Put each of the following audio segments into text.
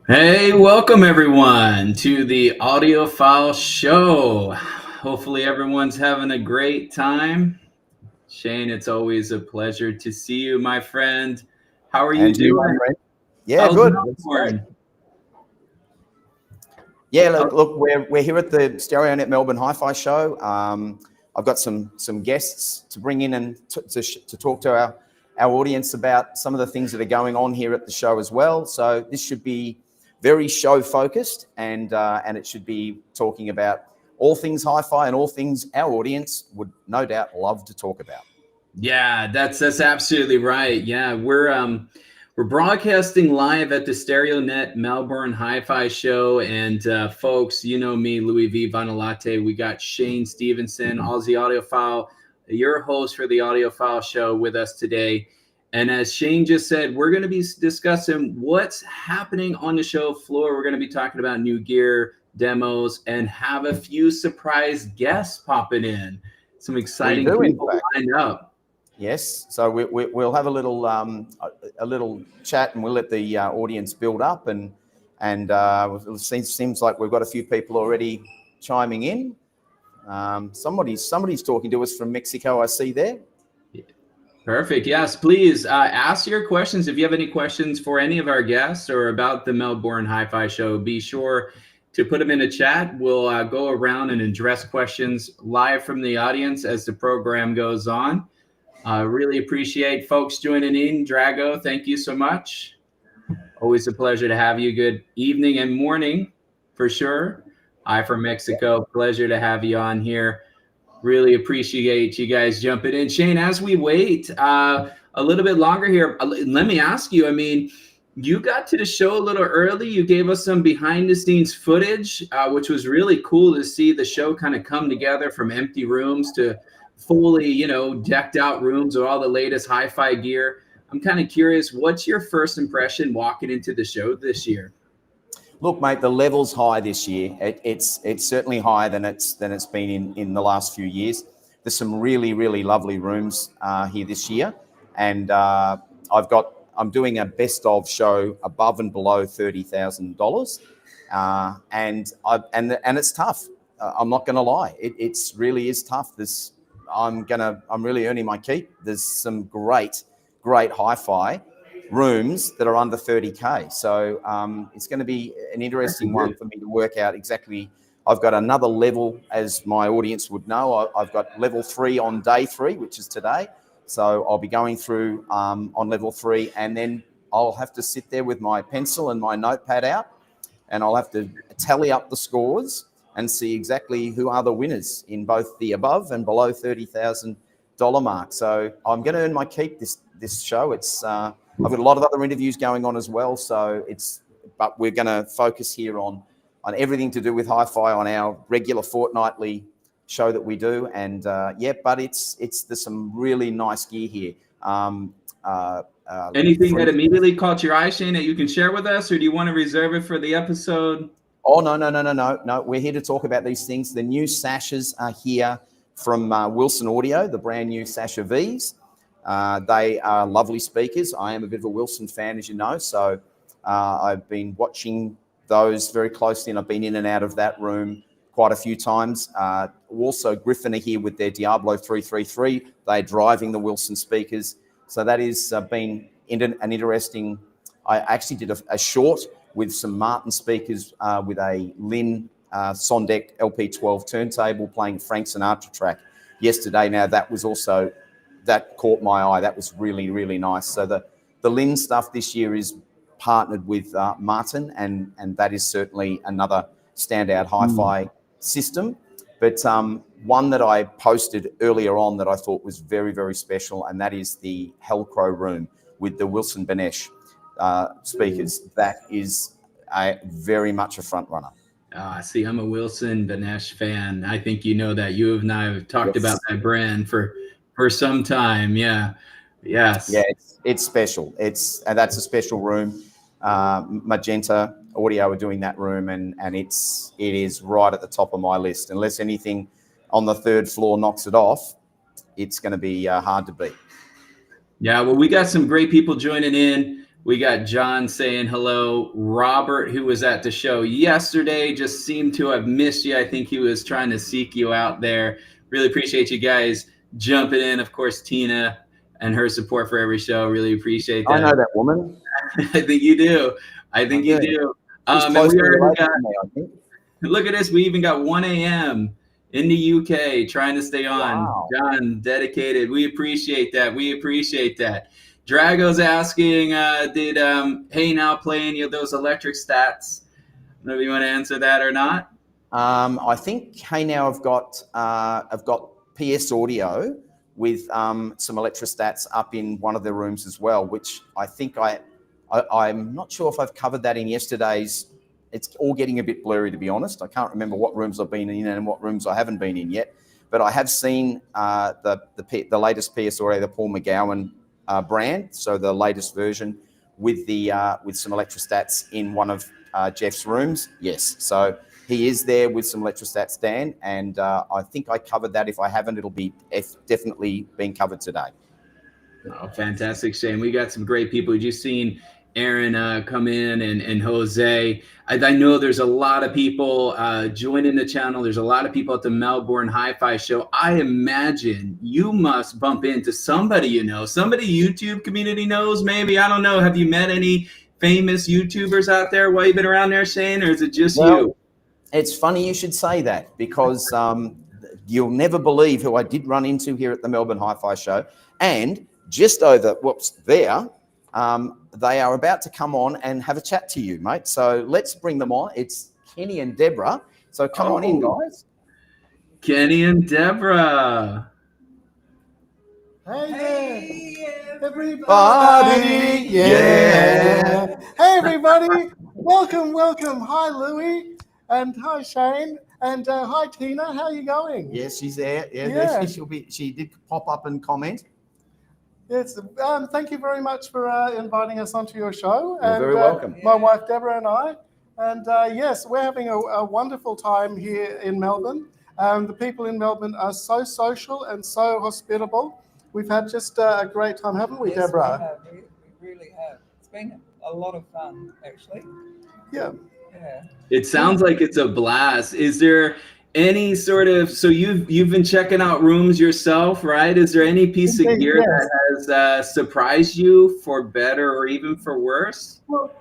Hey, welcome everyone to the Audiophile Show. Hopefully, everyone's having a great time. Shane, it's always a pleasure to see you, my friend. How are you And you, my doing? friend? Yeah, How's good. That's great. Melbourne? Yeah, look, we're here at the Melbourne Hi-Fi Show. I've got some guests to bring in and to talk to our audience about some of the things that are going on here at the show as well. So this should be very show focused, and it should be talking about all things hi-fi and all things our audience would no doubt love to talk about. Yeah, that's absolutely right. Yeah, we're broadcasting live at the StereoNet Melbourne Hi-Fi Show, and folks, you know me, Louis V. Latte. We got Shane Stevenson, Aussie Audiophile, your host for the Audiophile Show, with us today. And as Shane just said, we're going to be discussing what's happening on the show floor. We're going to be talking about new gear, demos, and have a few surprise guests popping in. Some We exciting do, in people fact. lined up. Yes, so we'll have a little chat, and we'll let the audience build up, and it seems like we've got a few people already chiming in. Somebody's talking to us from Mexico, I see there. Perfect. Yes, please ask your questions. If you have any questions for any of our guests or about the Melbourne Hi-Fi Show, be sure to put them in a chat. We'll go around and address questions live from the audience as the program goes on. Really appreciate folks joining in. Drago, thank you so much. Always a pleasure to have you. Good evening and morning for sure. Hi from Mexico. Pleasure to have you on here. Really appreciate you guys jumping in. Shane, as we wait a little bit longer here, let me ask you, I mean, you got to the show a little early. You gave us some behind the scenes footage, which was really cool to see the show kind of come together from empty rooms to fully, decked out rooms with all the latest hi-fi gear. I'm kind of curious, what's your first impression walking into the show this year? Look, mate, the level's high this year. It's certainly higher than it's been in the last few years. There's some really lovely rooms here this year, and I'm doing a best of show above and below $30,000, and it's tough. I'm not going to lie. It's really is tough. I'm really earning my keep. There's some great hi-fi rooms that are under 30K. So it's going to be an interesting one for me to work out exactly. I've got another level, as my audience would know. I've got level 3 on day 3, which is today. So I'll be going through on level 3, and then I'll have to sit there with my pencil and my notepad out, and I'll have to tally up the scores and see exactly who are the winners in both the above and below $30,000 mark. So I'm going to earn my keep this show. It's I've got a lot of other interviews going on as well. So but we're going to focus here on everything to do with hi-fi on our regular fortnightly show that we do. And but there's some really nice gear here. Anything that immediately caught your eye, Shane, that you can share with us, or do you want to reserve it for the episode? Oh, no. We're here to talk about these things. The new Sashas are here from Wilson Audio, the brand new Sasha Vs. They are lovely speakers. I am a bit of a Wilson fan, as you know, so I've been watching those very closely, and I've been in and out of that room quite a few times. Also, Griffin are here with their Diablo 333. They're driving the Wilson speakers. So that has been an interesting... I actually did a short with some Martin speakers with a Lynn Sondek LP12 turntable playing Frank Sinatra track yesterday. Now, that caught my eye. That was really nice. So the Lynn stuff this year is partnered with Martin, and that is certainly another standout hi-fi system. But one that I posted earlier on that I thought was very special, and that is the Helcro room with the Wilson Benesh speakers. That is very much a front runner. See, I'm a Wilson Benesh fan. I think you know that. You and I have talked about that brand for some time. Yeah. Yes. Yeah, it's special. That's a special room. Magenta Audio are doing that room, and it is right at the top of my list. Unless anything on the third floor knocks it off, it's going to be hard to beat. Yeah, well, we got some great people joining in. We got John saying hello. Robert, who was at the show yesterday, just seemed to have missed you. I think he was trying to seek you out there. Really appreciate you guys jumping in. Of course, Tina and her support for every show. Really appreciate that. I know that woman. I think you do. I think you do. And we already got, look at this. We even got 1 a.m. in the UK trying to stay on. Wow. John, dedicated. We appreciate that. We appreciate that. Drago's asking, did Hey Now play any of those electric stats? I don't know if you want to answer that or not. I think Hey Now I've got PS Audio with some electrostats up in one of their rooms as well, which I think I'm not sure if I've covered that in yesterday's. It's all getting a bit blurry, to be honest. I can't remember what rooms I've been in and what rooms I haven't been in yet. But I have seen the latest PS Audio, the Paul McGowan brand, so the latest version with some electrostats in one of Jeff's rooms. Yes, so he is there with some electrostats, Dan, and I think I covered that. If I haven't, it'll be definitely being covered today. Oh, fantastic, Shane. We got some great people. You've seen Aaron come in and Jose. I know there's a lot of people joining the channel. There's a lot of people at the Melbourne Hi-Fi Show. I imagine you must bump into somebody you know, somebody YouTube community knows maybe. I don't know. Have you met any famous YouTubers out there while you've been around there, Shane, or is it just you? It's funny you should say that because you'll never believe who I did run into here at the Melbourne Hi-Fi Show. And just over, there, they are about to come on and have a chat to you, mate. So let's bring them on. It's Kenny and Deborah. So come on in, guys. Kenny and Deborah. Hey everybody. Yeah. Hey, everybody. Welcome. Hi, Louie. And hi, Shane. And hi, Tina. How are you going? Yes, she's there. Yeah. She did pop up and comment. Yes, thank you very much for inviting us onto your show. You're very welcome. My wife, Deborah, and I. And yes, we're having a wonderful time here in Melbourne. The people in Melbourne are so social and so hospitable. We've had just a great time, haven't we, yes, Deborah? We really have. It's been a lot of fun, actually. Yeah. It sounds like it's a blast. Is there any sort of, so you've been checking out rooms yourself, right? Is there any piece of gear that has surprised you for better or even for worse? Well,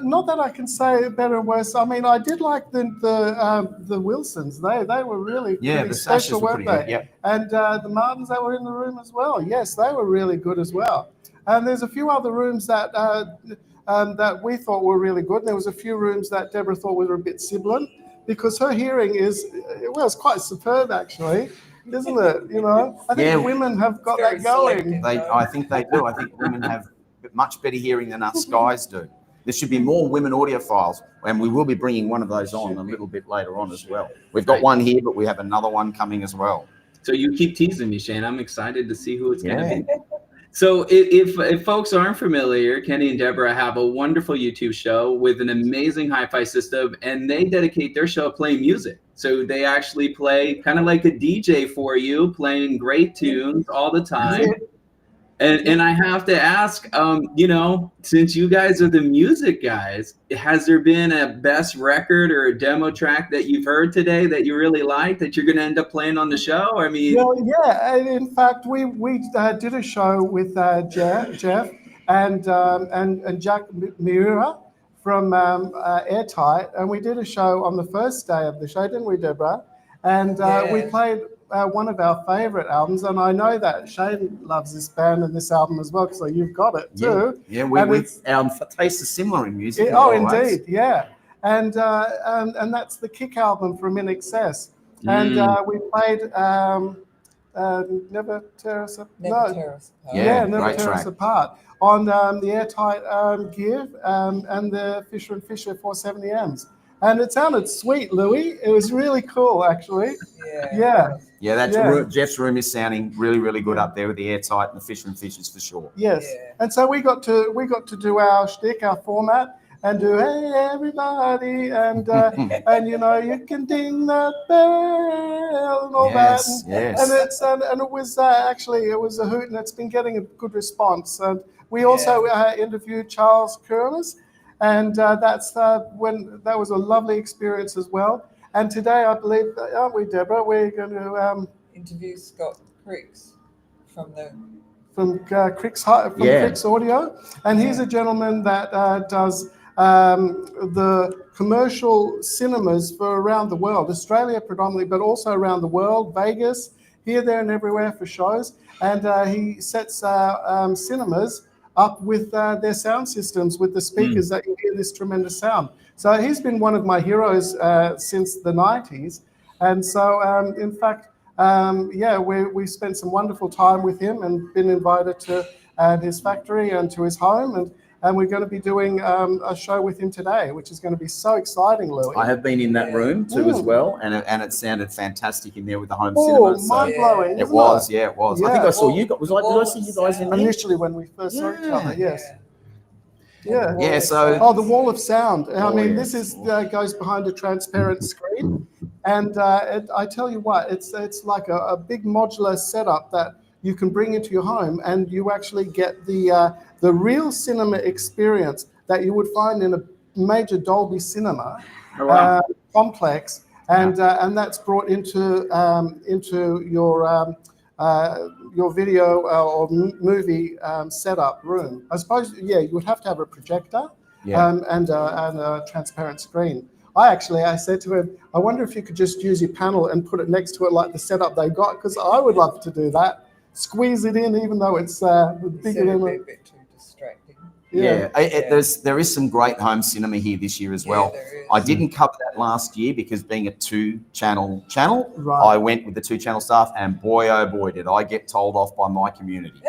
not that I can say better or worse. I mean, I did like the Wilsons. They were really the special, weren't they? Yep. And the Martins that were in the room as well. Yes, they were really good as well. And there's a few other rooms that we thought were really good. There was a few rooms that Deborah thought were a bit sibilant because her hearing it's quite superb actually, isn't it? You know, I think women have got that going. I think they do. I think women have much better hearing than us guys do. There should be more women audiophiles, and we will be bringing one of those on a little bit later on as well. We've got one here, but we have another one coming as well. So you keep teasing me, Shane. I'm excited to see who it's going to be. So if folks aren't familiar, Kenny and Deborah have a wonderful YouTube show with an amazing hi-fi system, and they dedicate their show playing music. So they actually play kind of like a DJ for you, playing great tunes all the time. And I have to ask, you know, since you guys are the music guys, has there been a best record or a demo track that you've heard today that you really like that you're going to end up playing on the show? I mean, yeah. In fact, we did a show with Jeff and Jack Miura from Airtight, and we did a show on the first day of the show, didn't we, Deborah? And we played one of our favorite albums, and I know that Shane loves this band and this album as well, so you've got it too. Yeah, our taste is similar in music. Indeed, yeah. And that's the Kick album from In Excess. And we played Never Tear Us Apart. Never Tear Us Apart on the Airtight gear and the Fisher & Fisher 470Ms. And it sounded sweet, Louie. It was really cool, actually. Yeah. Jeff's room is sounding really, really good up there with the Airtight and the Fisher & Fishers for sure. Yes. Yeah. And so we got to do our shtick, our format, and do hey everybody, and you know, you can ding that bell and all that. And it's and it was actually it was a hoot, and it's been getting a good response. And we also interviewed Charles Kirmuss, and that's when that was a lovely experience as well. And today, I believe, aren't we, Deborah? We're going to interview Scott Cricks from Cricks Audio, and he's a gentleman that does the commercial cinemas for around the world, Australia predominantly, but also around the world, Vegas, here, there, and everywhere for shows. And he sets cinemas up with their sound systems, with the speakers that you hear this tremendous sound. So he's been one of my heroes since the 90s. And so, in fact, we spent some wonderful time with him and been invited to his factory and to his home. And we're going to be doing a show with him today, which is going to be so exciting, Louis. I have been in that room too as well, and it sounded fantastic in there with the home cinema. So mind-blowing. It was, it was. Yeah. I think I saw you guys. Did I see you guys in there? Initially when we first saw each other, yes. Yeah, so... Oh, the wall of sound. I mean, this is goes behind a transparent screen. And I tell you what, it's like a big modular setup that you can bring into your home, and you actually get the real cinema experience that you would find in a major Dolby cinema complex, and that's brought into your video or movie setup room. I suppose, you would have to have a projector and a transparent screen. I said to him, I wonder if you could just use your panel and put it next to it like the setup they got, because I would love to do that. Squeeze it in, even though it's bigger than a bit too distracting. There is some great home cinema here this year as well. I didn't cover that last year because being a 2-channel channel, I went with the 2-channel staff, and boy, oh boy, did I get told off by my community.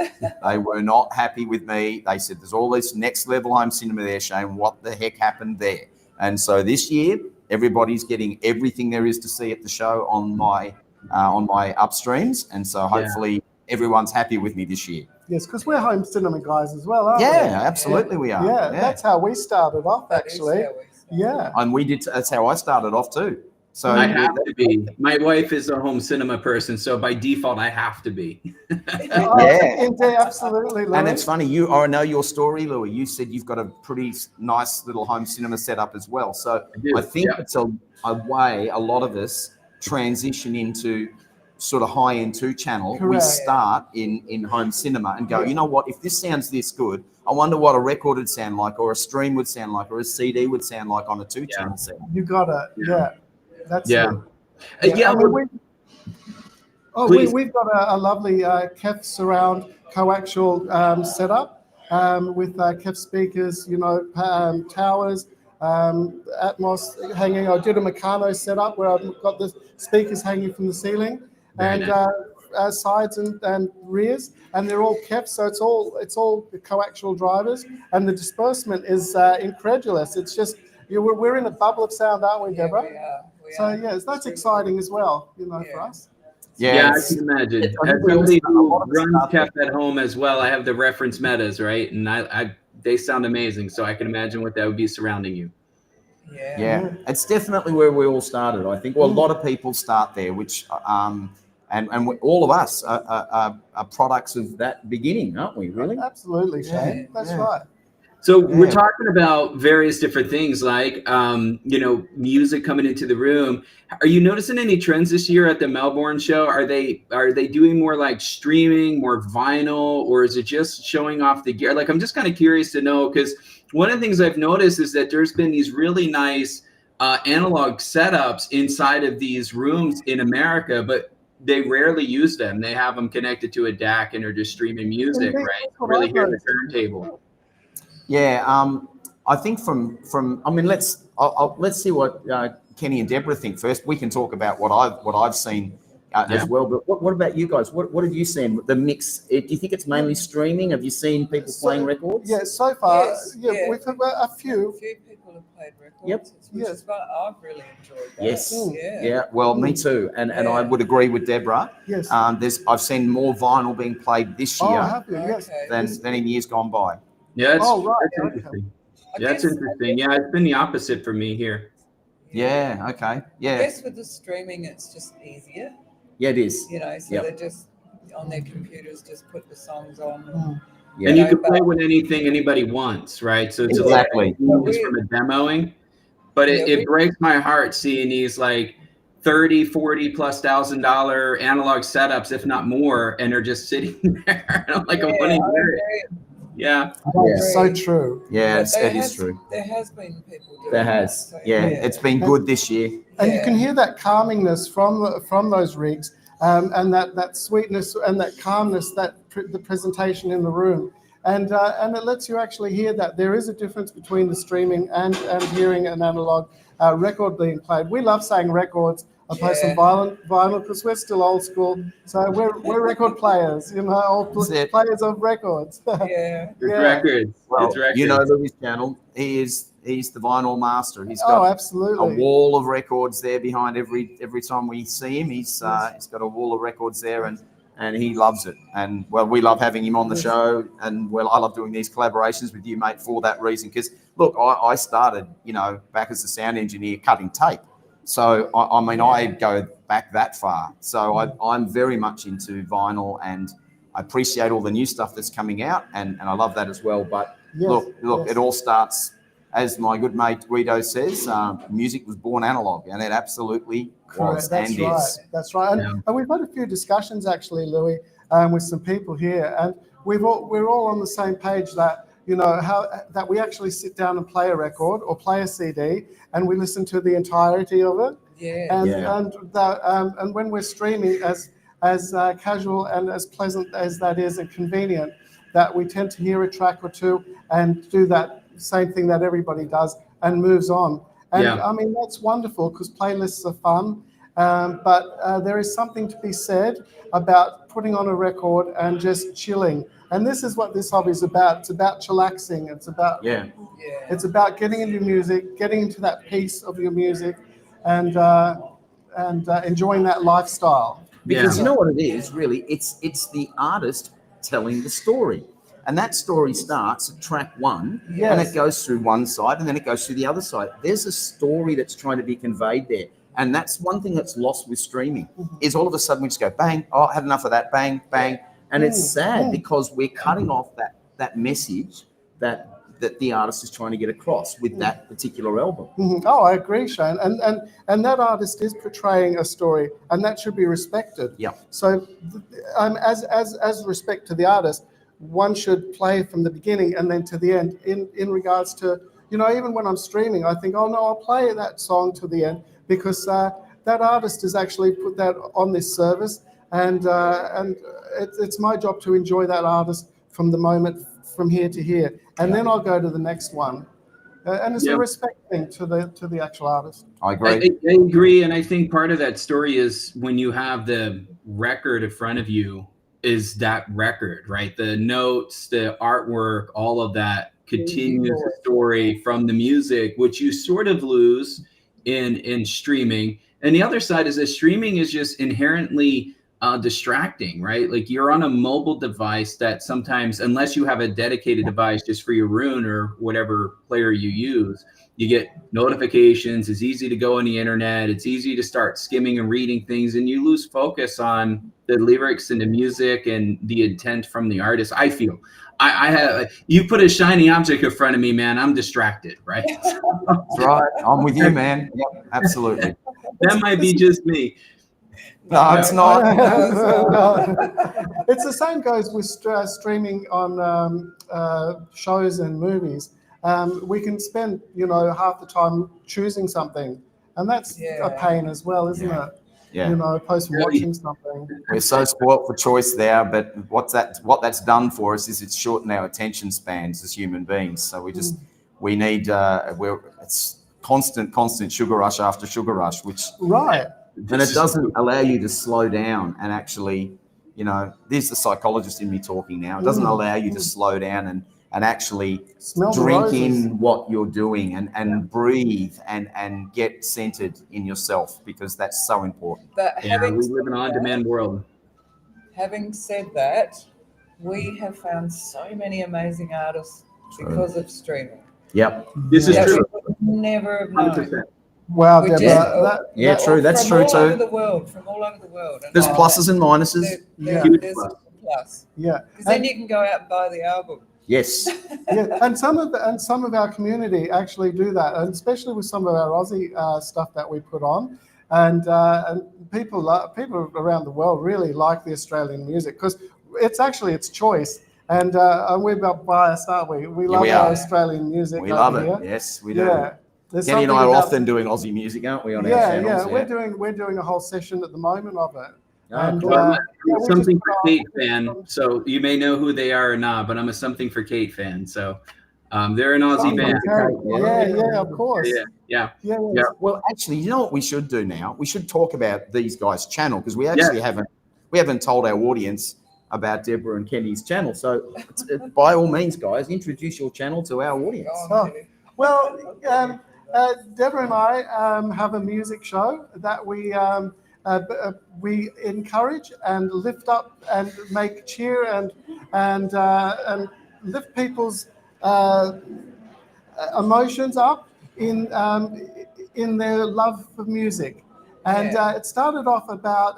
They were not happy with me. They said, there's all this next level home cinema there, Shane. What the heck happened there? And so this year, everybody's getting everything there is to see at the show on my upstreams. And so hopefully everyone's happy with me this year. Yes, because we're home cinema guys as well, aren't we? Yeah, absolutely we are. Yeah, that's how we started off, actually. And we did. That's how I started off too. So I have to be. My wife is a home cinema person, so by default, I have to be. Indeed, absolutely, Louis. And it's funny. I know your story, Louis. You said you've got a pretty nice little home cinema setup as well. So I think it's a way a lot of us transition into sort of high-end 2-channel. We start in home cinema and go, you know what? If this sounds this good, I wonder what a record would sound like, or a stream would sound like, or a CD would sound like on a 2-channel set. You got it. That's I mean, we've got a lovely KEF surround coaxial setup with KEF speakers, towers, Atmos hanging. I did a Meccano setup where I've got the speakers hanging from the ceiling, and sides and rears, and they're all KEF, so it's all coaxial drivers, and the disbursement is incredulous. It's just we're in a bubble of sound, aren't we, Deborah? We are. So that's exciting as well, for us. Yeah, I can imagine. As somebody who runs KEF at home as well, I have the reference metas, right? And they sound amazing, so I can imagine what that would be surrounding you. Yeah, it's definitely where we all started. I think a lot of people start there, which and all of us are products of that beginning, aren't we? Really? Absolutely, Shane. That's right. So we're talking about various different things like, music coming into the room. Are you noticing any trends this year at the Melbourne show? Are they doing more like streaming, more vinyl, or is it just showing off the gear? Like, I'm just kind of curious to know, because one of the things I've noticed is that there's been these really nice analog setups inside of these rooms in America, but they rarely use them. They have them connected to a DAC and are just streaming music, right? Really hear the turntable. Yeah, I think let's see what Kenny and Deborah think first. We can talk about what I've seen as well. But what about you guys? What have you seen? The mix? Do you think it's mainly streaming? Have you seen people playing records? Yeah, so far, we've had a few. A few people have played records. Which is what I've really enjoyed. That. Yes. Yeah. Well, me too. And I would agree with Deborah. Yes. I've seen more vinyl being played this year than in years gone by. Yeah, right. that's interesting. That's interesting. Yeah, it's been the opposite for me here. Yeah. Okay. Yeah. I guess with the streaming, it's just easier. Yeah, it is. You know, so Yep. they just on their computers just put the songs on. Yeah. And you know, can play but- with anything anybody wants, right? So it's Exactly. a little bit from a demoing, but it breaks my heart seeing these like 30, 40 plus $1,000 analog setups, if not more, and they're just sitting there. And I'm like, I want to hear it. Yeah. So true. Yeah, But it is true. There has been people doing There that, has. so, Yeah, it's been good this year. And you can hear that calmingness from those rigs, and that sweetness and that calmness, the presentation in the room, and it lets you actually hear that there is a difference between the streaming and hearing an analog record being played. We love saying records opposed to vinyl because we're still old school. So we're record players, you know, or players of records. It's records. Well, it's records. you know Louis' channel. He's the vinyl master. He's got absolutely a wall of records there behind every time we see him. He's got a wall of records there, and he loves it. And well, we love having him on the show, and well, I love doing these collaborations with you, mate, for that reason. Because look, I started, you know, back as a sound engineer cutting tape. So I mean, I go back that far. So I'm very much into vinyl, and I appreciate all the new stuff that's coming out, and I love that as well. But look, it all starts, as my good mate Guido says, music was born analog, and it absolutely was and is. That's right. And we've had a few discussions actually, Louis, with some people here, and we're all on the same page that, you know, that we actually sit down and play a record or play a CD, and we listen to the entirety of it. And when we're streaming, as casual and as pleasant as that is and convenient, that we tend to hear a track or two and do that same thing that everybody does and moves on. And I mean, that's wonderful because playlists are fun, but there is something to be said about putting on a record and just chilling. And this is what this hobby is about. It's about chillaxing. It's about it's about getting into music, getting into that piece of your music, and enjoying that lifestyle. Because you know what it is, really? It's the artist telling the story. And that story starts at track one, and it goes through one side, and then it goes through the other side. There's a story that's trying to be conveyed there. And that's one thing that's lost with streaming, is all of a sudden we just go, bang, oh, I had enough of that, bang, bang. And it's sad because we're cutting off that message that the artist is trying to get across with that particular album. Oh, I agree, Shane. And that artist is portraying a story, and that should be respected. Yeah. So as respect to the artist, one should play from the beginning and then to the end in regards to, you know, even when I'm streaming, I think, oh no, I'll play that song to the end because that artist has actually put that on this service, and it's my job to enjoy that artist from the moment from here to here, and then I'll go to the next one. And it's a respect thing to the actual artist. I agree. I agree, and I think part of that story is when you have the record in front of you, is that record, right? The notes, the artwork, all of that continues the story from the music, which you sort of lose in streaming. And the other side is that streaming is just inherently distracting, right? Like you're on a mobile device that sometimes, unless you have a dedicated device just for your Roon or whatever player you use, you get notifications. It's easy to go on the internet. It's easy to start skimming and reading things, and you lose focus on the lyrics and the music and the intent from the artist. I feel I have, you put a shiny object in front of me, man, I'm distracted, right? That's right. I'm with you, man. Yep, absolutely. That might be just me. No, it's not. It's the same goes with streaming on shows and movies. We can spend, you know, half the time choosing something, and that's a pain as well, isn't it? Yeah. You know, opposed to watching something. We're so spoilt for choice there, but what that's done for us is it's shortened our attention spans as human beings. So we need it's constant sugar rush after sugar rush, which and it doesn't allow you to slow down and actually, you know, there's the psychologist in me talking now. It doesn't allow you to slow down and actually drink in what you're doing and breathe and get centered in yourself, because that's so important. But we live in an on-demand world. Having said that, we have found so many amazing artists because of streaming. Yep. This is that true. we would never have known. 100%. Wow, We Deborah. just- Yeah, true. That's true From all over too. the world, from all over the world. And There's I- pluses and minuses. Yeah. There's Huge a plus. Yeah. Because then you can go out and buy the album. Yes. Yeah, and some of our community actually do that, and especially with some of our Aussie stuff that we put on, and people around the world really like the Australian music because it's choice, and we're biased, aren't we? We love we our are. Australian music. We over love it. here. Yes, we do. Yeah. There's Kenny and I something are about- often doing Aussie music, aren't we, on our Yeah, channels? we're doing a whole session at the moment of it. Oh, And, cool. Well, yeah, I'm we something just for put Kate on- fan, so you may know who they are or not, but I'm a Something for Kate fan. So they're an Aussie Something band. for Kate. Yeah, of course. Yeah. Yeah. Well, actually, you know what we should do now? We should talk about these guys' channel because we actually haven't told our audience about Deborah and Kenny's channel. So, by all means, guys, introduce your channel to our audience. Go on, Oh. Judy. Well, Deborah and I have a music show that we encourage and lift up and make cheer and lift people's emotions up in their love for music. And it started off about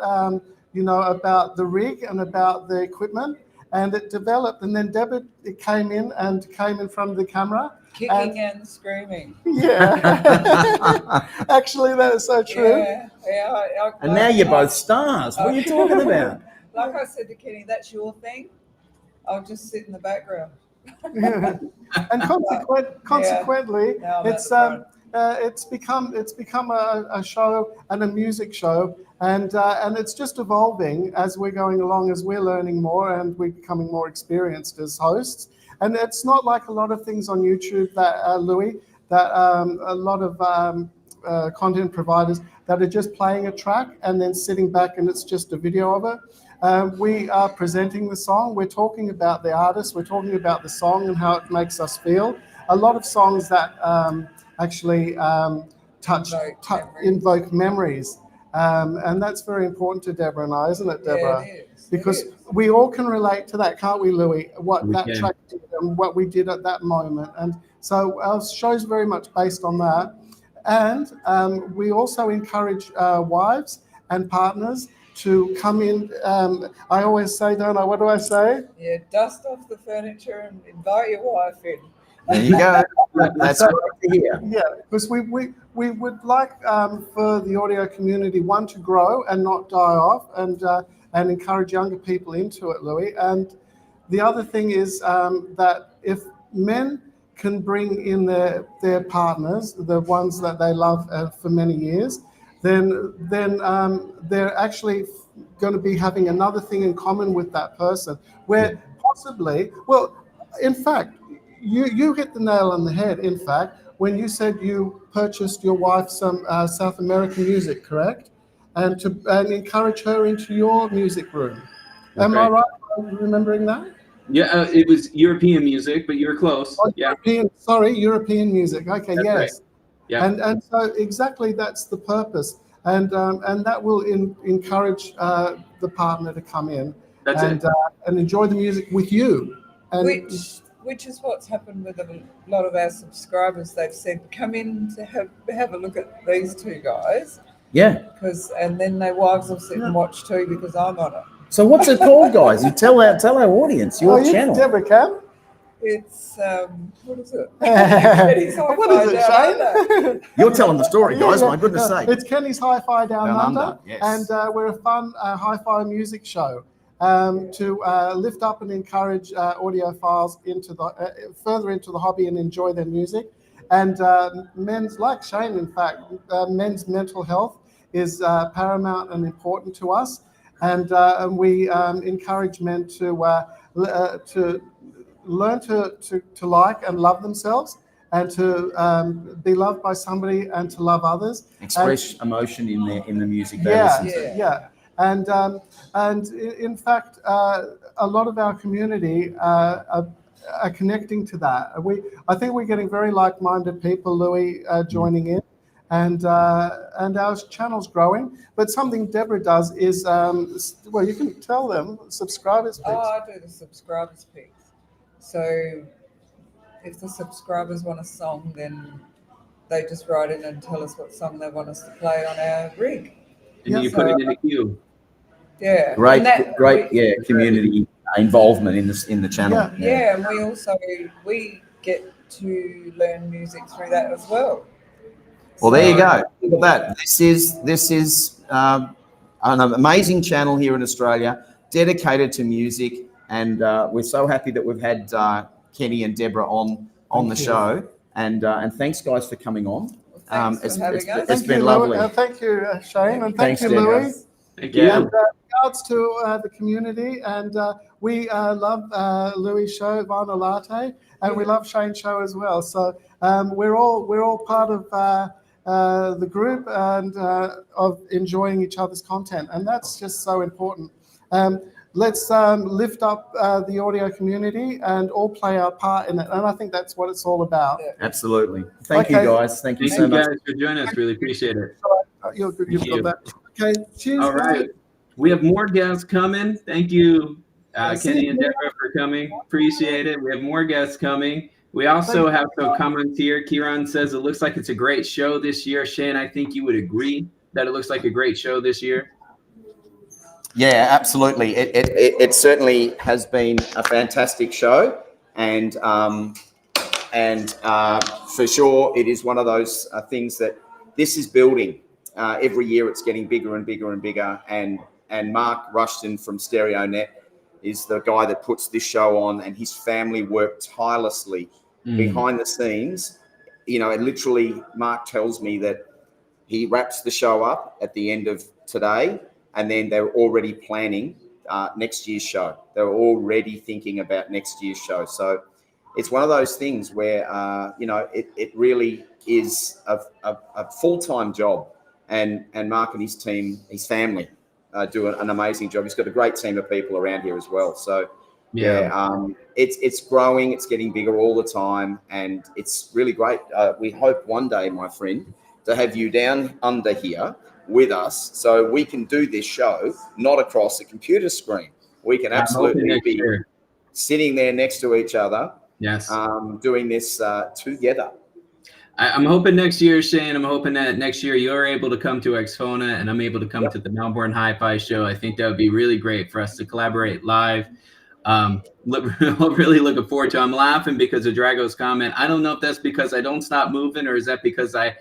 about the rig and about the equipment, and it developed. And then Deborah came in in front of the camera. Kicking and screaming. Yeah, actually, that is so true. Yeah. And now you're both stars. What are you talking about? Like I said to Kenny, that's your thing. I'll just sit in the background. Yeah. And consequently, Now it's that's become a show and a music show, and it's just evolving as we're going along, as we're learning more and we're becoming more experienced as hosts. And it's not like a lot of things on YouTube that Louis, that a lot of content providers that are just playing a track and then sitting back and it's just a video of it. We are presenting the song. We're talking about the artist. We're talking about the song and how it makes us feel. A lot of songs that actually invoke memories. And that's very important to Deborah and I, isn't it, Deborah? Yeah, it is. Because we all can relate to that, can't we, Louis? What We that can. track did and what we did at that moment. And so our show's very much based on that. And we also encourage wives and partners to come in. I always say, don't I? What do I say? Yeah, dust off the furniture and invite your wife in. There you go. That's great to hear. Yeah, because we would like for the audio community, one, to grow and not die off, and encourage younger people into it, Louis. And the other thing is that if men can bring in their partners, the ones that they love for many years, then they're actually going to be having another thing in common with that person, where possibly, well, in fact, you hit the nail on the head, in fact, when you said you purchased your wife some South American music, correct? And encourage her into your music room. Am I right in remembering that? Yeah, it was European music, but you were close. Oh, Yeah. European music. Okay, That's yes. right. Yeah. And so exactly that's the purpose. And that will encourage the partner to come in and enjoy the music with you. And Which is what's happened with a lot of our subscribers. They've said, come in to have a look at these two guys. Yeah. And then their wives will sit and watch too because I'm on it. So what's it called, guys? You tell our audience your channel. Deborah, Cam? It's what is it? What is it, Shane? You're telling the story, guys. Yeah, My goodness sake. It's Kenny's Hi-Fi Down Under, yes. and we're a fun hi-fi music show to lift up and encourage audiophiles further into the hobby and enjoy their music. And men's, like Shane, in fact, men's mental health is paramount and important to us. And we encourage men to learn to like and love themselves, and to be loved by somebody and to love others. Express emotion in the music. Yeah. And in fact, a lot of our community are connecting to that. I think we're getting very like-minded people, Louis, joining in, and our channel's growing. But something Deborah does is, well, you can tell them, subscribers. Oh, I do the subscribers piece. So if the subscribers want a song, then they just write in and tell us what song they want us to play on our rig. And you put it in the queue. Yeah. Great, And that, great, yeah, community involvement in the channel. Yeah, and we also get to learn music through that as well. Well, there you go. Look at that. This is an amazing channel here in Australia, dedicated to music, and we're so happy that we've had Kenny and Deborah on the show. And thanks, guys, for coming on. It's been lovely. Thank you, Shane, and thank you, Deborah. Louis. Thank you. And regards to the community, and we love Louis' show, Vinyl Latte, and we love Shane's show as well. So we're all part of the group and of enjoying each other's content, and that's just so important. Let's lift up the audio community and all play our part in it, and I think that's what it's all about. Absolutely. Thank you, guys. Thank you so much. Thank you guys for joining us. Really appreciate it. You've got that. Okay, cheers. All right. We have more guests coming. Thank you, Kenny and Deborah, for coming. Appreciate it. We have more guests coming. We also have some comments here. Kieran says, it looks like it's a great show this year. Shane, I think you would agree that it looks like a great show this year. Yeah, absolutely. It certainly has been a fantastic show, and for sure it is one of those things that this is building. Every year it's getting bigger and bigger and bigger, and Mark Rushton from StereoNet is the guy that puts this show on, and his family work tirelessly behind the scenes. You know, and literally Mark tells me that he wraps the show up at the end of today, and then they're already planning next year's show. They're already thinking about next year's show. So it's one of those things where, you know, it really is a full-time job. And Mark and his team, his family, do an amazing job. He's got a great team of people around here as well. So, it's growing. It's getting bigger all the time. And it's really great. We hope one day, my friend, to have you down under here with us so we can do this show not across a computer screen. We can absolutely be sitting there next to each other, doing this together. I'm hoping next year, Shane, I'm hoping that next year you're able to come to Exfona and I'm able to come to the Melbourne Hi-Fi Show. I think that would be really great for us to collaborate live. Really looking forward to it. I'm laughing because of Drago's comment. I don't know if that's because I don't stop moving or is that because I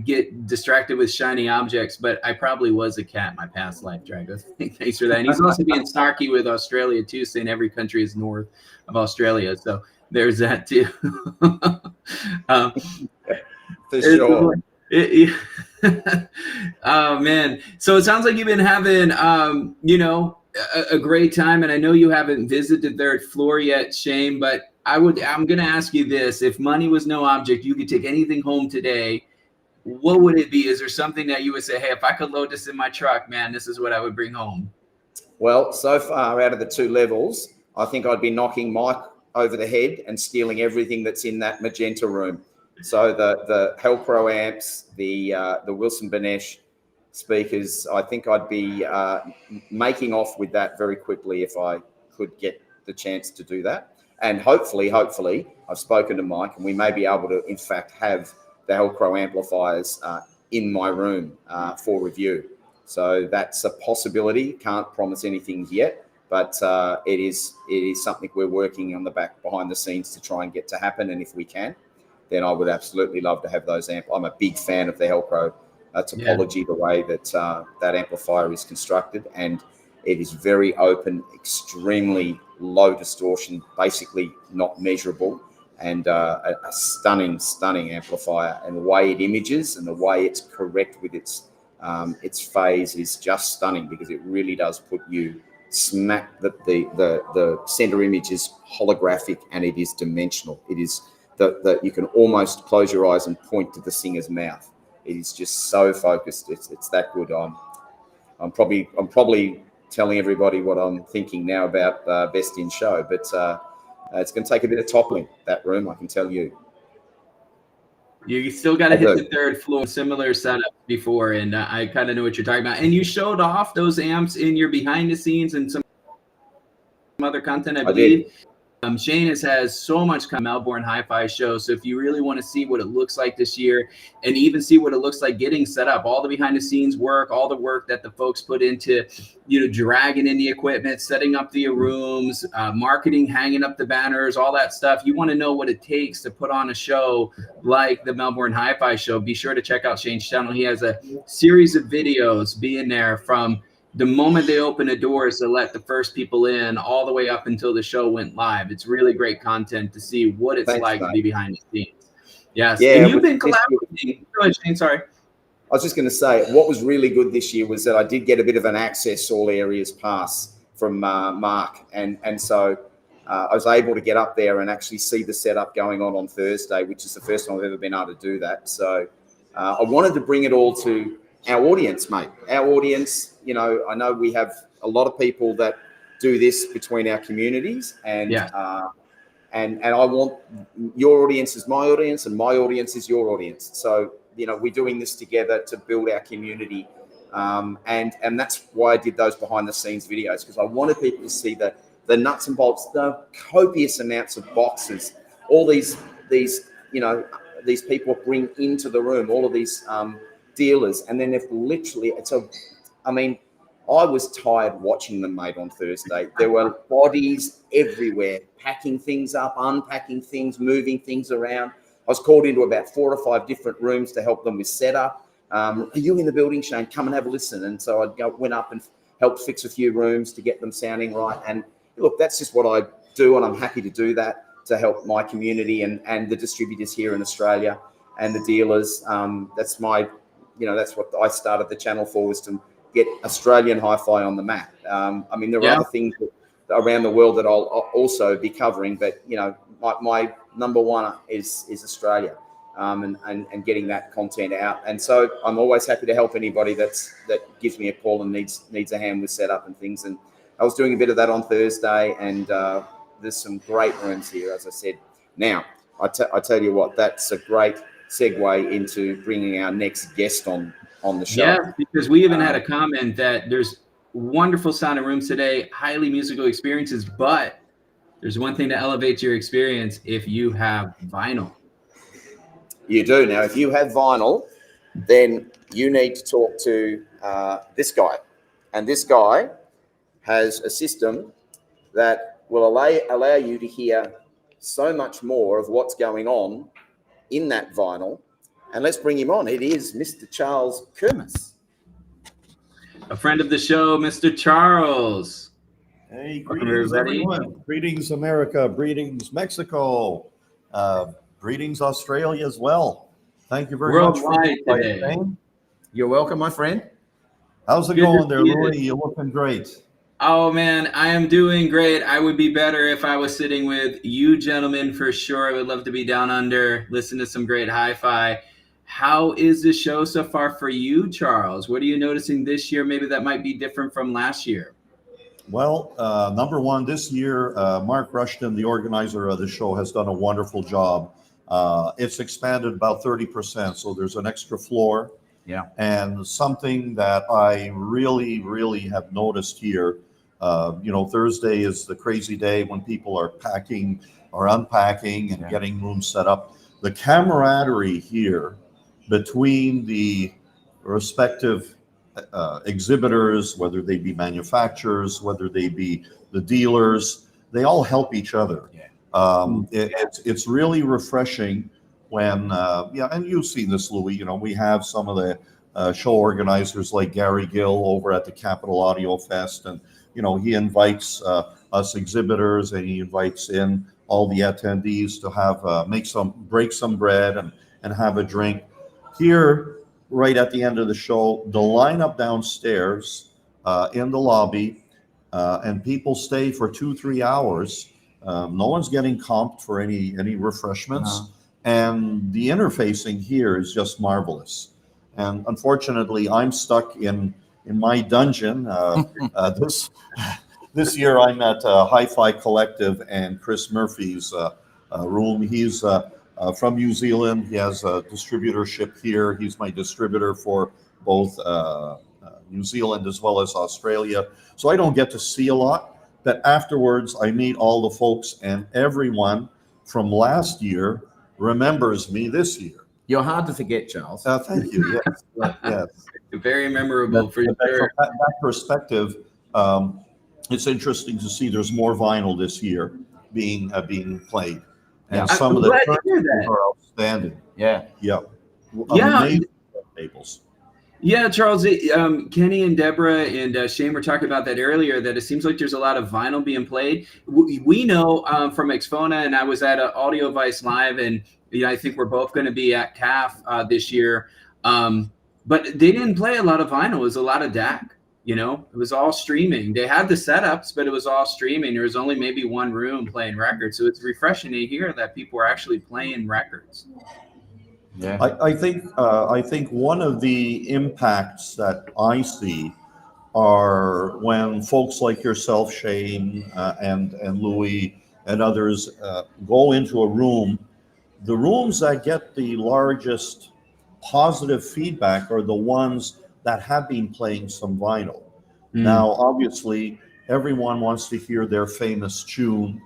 get distracted with shiny objects, but I probably was a cat in my past life, Drago. Thanks for that. And he's also being snarky with Australia too, saying every country is north of Australia. So there's that too. For sure. Oh man. So it sounds like you've been having, you know, a great time. And I know you haven't visited the third floor yet, Shane, but I'm going to ask you this. If money was no object, you could take anything home today. What would it be? Is there something that you would say, hey, if I could load this in my truck, man, this is what I would bring home? Well, so far out of the 2 levels, I think I'd be knocking Mike over the head and stealing everything that's in that magenta room. So the Helcro amps, the Wilson Benesh speakers, I think I'd be making off with that very quickly if I could get the chance to do that. And hopefully, I've spoken to Mike and we may be able to, in fact, have the Helcro amplifiers in my room for review. So that's a possibility. Can't promise anything yet, but it is something we're working on behind the scenes to try and get to happen. And if we can, then I would absolutely love to have those amp. I'm a big fan of the Helcro topology, the way that that amplifier is constructed, and it is very open, extremely low distortion, basically not measurable, and a stunning amplifier. And the way it images and the way it's correct with its phase is just stunning, because it really does put you smack. The center image is holographic and it is dimensional. It is that you can almost close your eyes and point to the singer's mouth. It is just so focused. It's that good. I'm probably telling everybody what I'm thinking now about Best in Show, but it's going to take a bit of toppling, that room, I can tell you. You still got to hit the third floor, similar setup before, and I kind of know what you're talking about. And you showed off those amps in your behind the scenes and some other content, I believe. Shane has so much Melbourne Hi-Fi Show. So if you really want to see what it looks like this year, and even see what it looks like getting set up, all the behind the scenes work, all the work that the folks put into, dragging in the equipment, setting up the rooms, marketing, hanging up the banners, all that stuff. You want to know what it takes to put on a show like the Melbourne Hi-Fi Show. Be sure to check out Shane's channel. He has a series of videos being there from the moment they open the doors to let the first people in all the way up until the show went live. It's really great content to see what it's like to be behind the scenes. Yes. Yeah, and you've been collaborating. Go ahead, Shane, sorry. I was just going to say, what was really good this year was that I did get a bit of an access all areas pass from Mark. And so I was able to get up there and actually see the setup going on Thursday, which is the first time I've ever been able to do that. So I wanted to bring it all to our audience, mate. Our audience, I know we have a lot of people that do this between our communities, and I want your audience is my audience, and my audience is your audience. So we're doing this together to build our community, and that's why I did those behind the scenes videos, because I wanted people to see the nuts and bolts, the copious amounts of boxes, all these people bring into the room, all of these dealers, and then if literally I was tired watching them, mate, on Thursday. There were bodies everywhere, packing things up, unpacking things, moving things around. I was called into about 4 or 5 different rooms to help them with setup. Are you in the building, Shane? Come and have a listen. And so I went up and helped fix a few rooms to get them sounding right. And look, that's just what I do, and I'm happy to do that to help my community and the distributors here in Australia and the dealers. That's that's what I started the channel for, was to get Australian hi-fi on the map. There are other things around the world that I'll also be covering, but my number one is Australia, and getting that content out. And so I'm always happy to help anybody that gives me a call and needs a hand with setup and things. And I was doing a bit of that on Thursday, and there's some great rooms here, as I said. Now, I tell you what, that's a great segue into bringing our next guest on the show. Yeah, because we even had a comment that there's wonderful sound in rooms today, highly musical experiences, but there's one thing to elevate your experience: if you have vinyl. You do. Now, if you have vinyl, then you need to talk to this guy. And this guy has a system that will allow you to hear so much more of what's going on in that vinyl. And let's bring him on. It is Mr. Charles Kirmuss. A friend of the show, Mr. Charles. Hey, greetings, everyone. Greetings, America. Greetings, Mexico. Greetings, Australia as well. Thank you very much for today. You're welcome, my friend. How's it going there, Louis? You're looking great. Oh, man, I am doing great. I would be better if I was sitting with you gentlemen for sure. I would love to be down under, listen to some great hi-fi. How is the show so far for you, Charles? What are you noticing this year maybe that might be different from last year? Well, number one, this year, Mark Rushton, the organizer of the show, has done a wonderful job. It's expanded about 30%, so there's an extra floor. Yeah. And something that I really, really have noticed here, Thursday is the crazy day when people are packing or unpacking and getting rooms set up. The camaraderie here between the respective exhibitors, whether they be manufacturers, whether they be the dealers, they all help each other. It's really refreshing when, and you've seen this, Louis, we have some of the show organizers like Gary Gill over at the Capital Audio Fest, and, he invites us exhibitors, and he invites in all the attendees to have, break some bread and have a drink. Here, right at the end of the show, the lineup downstairs in the lobby, and people stay for 2-3 hours. No one's getting comped for any refreshments. And the interfacing here is just marvelous. And unfortunately, I'm stuck in my dungeon. This year, I'm at Hi-Fi Collective and Chris Murphy's room. He's from New Zealand. He has a distributorship here. He's my distributor for both New Zealand as well as Australia. So I don't get to see a lot. that afterwards I meet all the folks and everyone from last year remembers me this year. You're hard to forget, Charles. Thank you. Yes, yes. Very memorable for But sure. from that perspective, it's interesting to see there's more vinyl this year being played, and Yeah. some I'm of the glad to hear turntables that. are outstanding. Yeah. Yeah, Yeah. amazing turntables. Yeah, Charles, Kenny and Deborah and Shane were talking about that earlier, that it seems like there's a lot of vinyl being played. We know from Exfona, and I was at Audiophile Live, and I think we're both going to be at CAF this year. But they didn't play a lot of vinyl. It was a lot of DAC. It was all streaming. They had the setups, but it was all streaming. There was only maybe one room playing records. So it's refreshing to hear that people are actually playing records. Yeah. I think one of the impacts that I see are when folks like yourself, Shane, and Louis and others go into a room. The rooms that get the largest positive feedback are the ones that have been playing some vinyl. Now, obviously, everyone wants to hear their famous tune,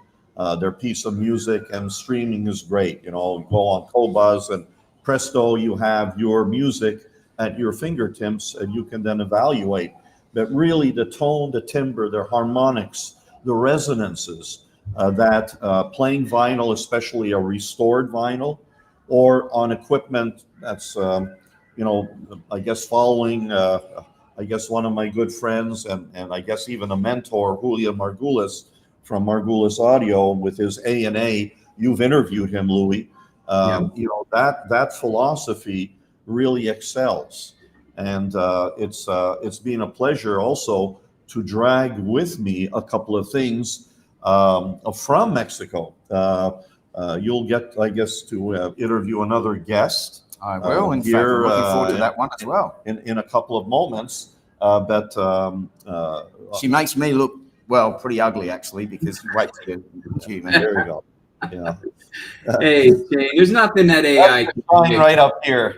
their piece of music, and streaming is great. Go on Qobuz and presto, you have your music at your fingertips, and you can then evaluate. But really, the tone, the timbre, the harmonics, the resonances that playing vinyl, especially a restored vinyl, or on equipment that's, I guess following, I guess one of my good friends and I guess even a mentor, Julian Margules from Margules Audio with his ANA. You've interviewed him, Louis. That philosophy really excels, and it's been a pleasure also to drag with me a couple of things from Mexico. You'll get, I guess, to interview another guest. I will. In fact, I'm looking forward to that one as well. In a couple of moments, She makes me look, pretty ugly actually, because wait till you there you go. Yeah. Hey, Shane, there's nothing that AI can do. Right up here.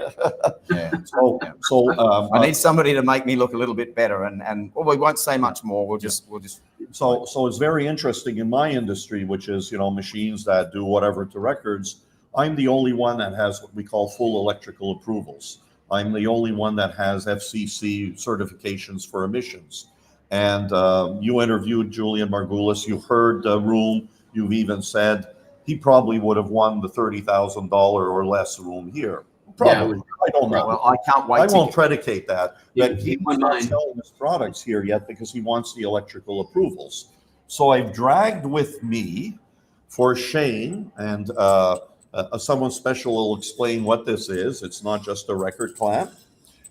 Yeah. So I need somebody to make me look a little bit better, and we won't say much more. We'll just. So it's very interesting in my industry, which is machines that do whatever to records. I'm the only one that has what we call full electrical approvals. I'm the only one that has FCC certifications for emissions. And you interviewed Julian Margules. You heard the room. You've even said he probably would have won the $30,000 or less room here. Probably. Yeah. I don't know. Well, I can't wait. I won't predicate that. Yeah, But he's not selling his products here yet because he wants the electrical approvals. So I've dragged with me for Shane, and someone special will explain what this is. It's not just a record clamp.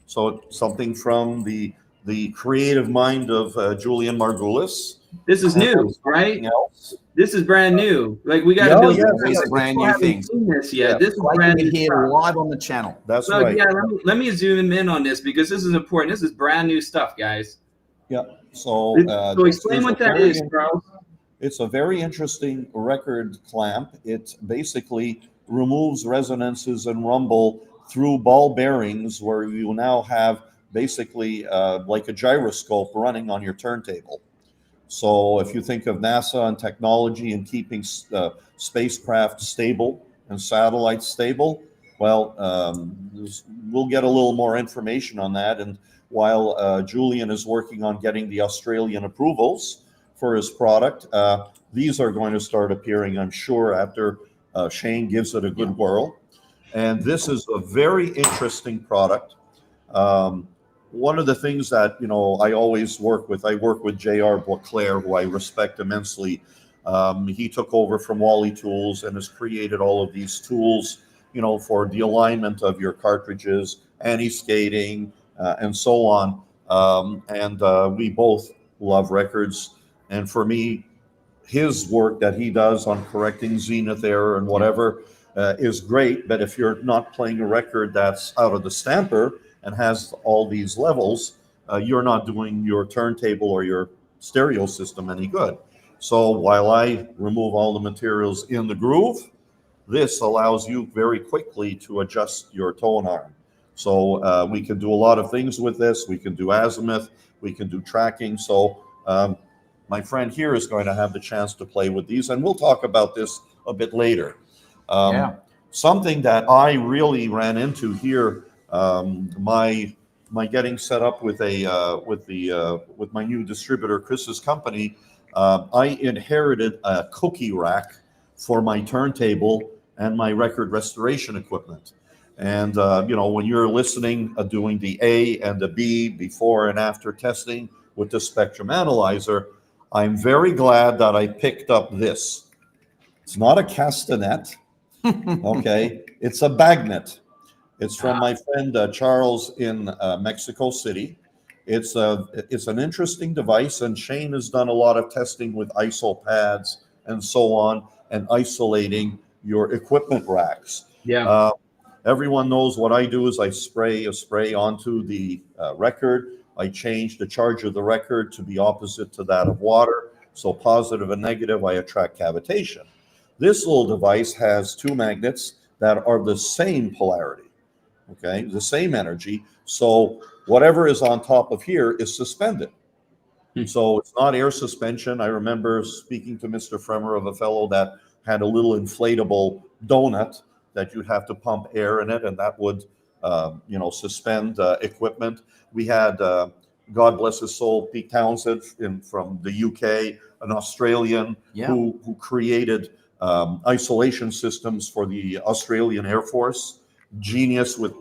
So it's something from the creative mind of Julian Margules. This is new, right? Else. This is brand new. Like, we got to build these are brand new things. This yet. Yeah. This is brand new here stuff. live on the channel. That's So right. yeah, let me zoom in on this because this is important. This is brand new stuff, guys. Yeah. So explain what that is, bro. It's a very interesting record clamp. It basically removes resonances and rumble through ball bearings, where you now have basically like a gyroscope running on your turntable. So if you think of NASA and technology and keeping spacecraft stable and satellites stable, well, we'll get a little more information on that. And while Julian is working on getting the Australian approvals for his product, these are going to start appearing, I'm sure, after Shane gives it a good whirl. And this is a very interesting product. One of the things that, I always work with J.R. Beauclair, who I respect immensely. He took over from Wally Tools and has created all of these tools, for the alignment of your cartridges, anti-skating, and so on. We both love records. And for me, his work that he does on correcting zenith error and whatever is great. But if you're not playing a record that's out of the stamper and has all these levels, you're not doing your turntable or your stereo system any good. So while I remove all the materials in the groove, this allows you very quickly to adjust your tone arm. So we can do a lot of things with this. We can do azimuth, we can do tracking. So my friend here is going to have the chance to play with these, and we'll talk about this a bit later. Something that I really ran into here, my getting set up with with my new distributor Chris's company. I inherited a cookie rack for my turntable and my record restoration equipment. And when you're listening, doing the A and the B before and after testing with the spectrum analyzer, I'm very glad that I picked up this. It's not a castanet, okay? It's a bagnet. It's from my friend Charles in Mexico City. It's an interesting device, and Shane has done a lot of testing with ISO pads and so on, and isolating your equipment racks. Yeah. Everyone knows what I do is I spray a spray onto the record. I change the charge of the record to be opposite to that of water. So positive and negative, I attract cavitation. This little device has two magnets that are the same polarity, okay, the same energy. So whatever is on top of here is suspended. So it's not air suspension. I remember speaking to Mr. Fremer of a fellow that had a little inflatable donut that you'd have to pump air in it, and that would, suspend equipment. We had, God bless his soul, Pete Townsend from the UK, an Australian who created isolation systems for the Australian Air Force. Genius with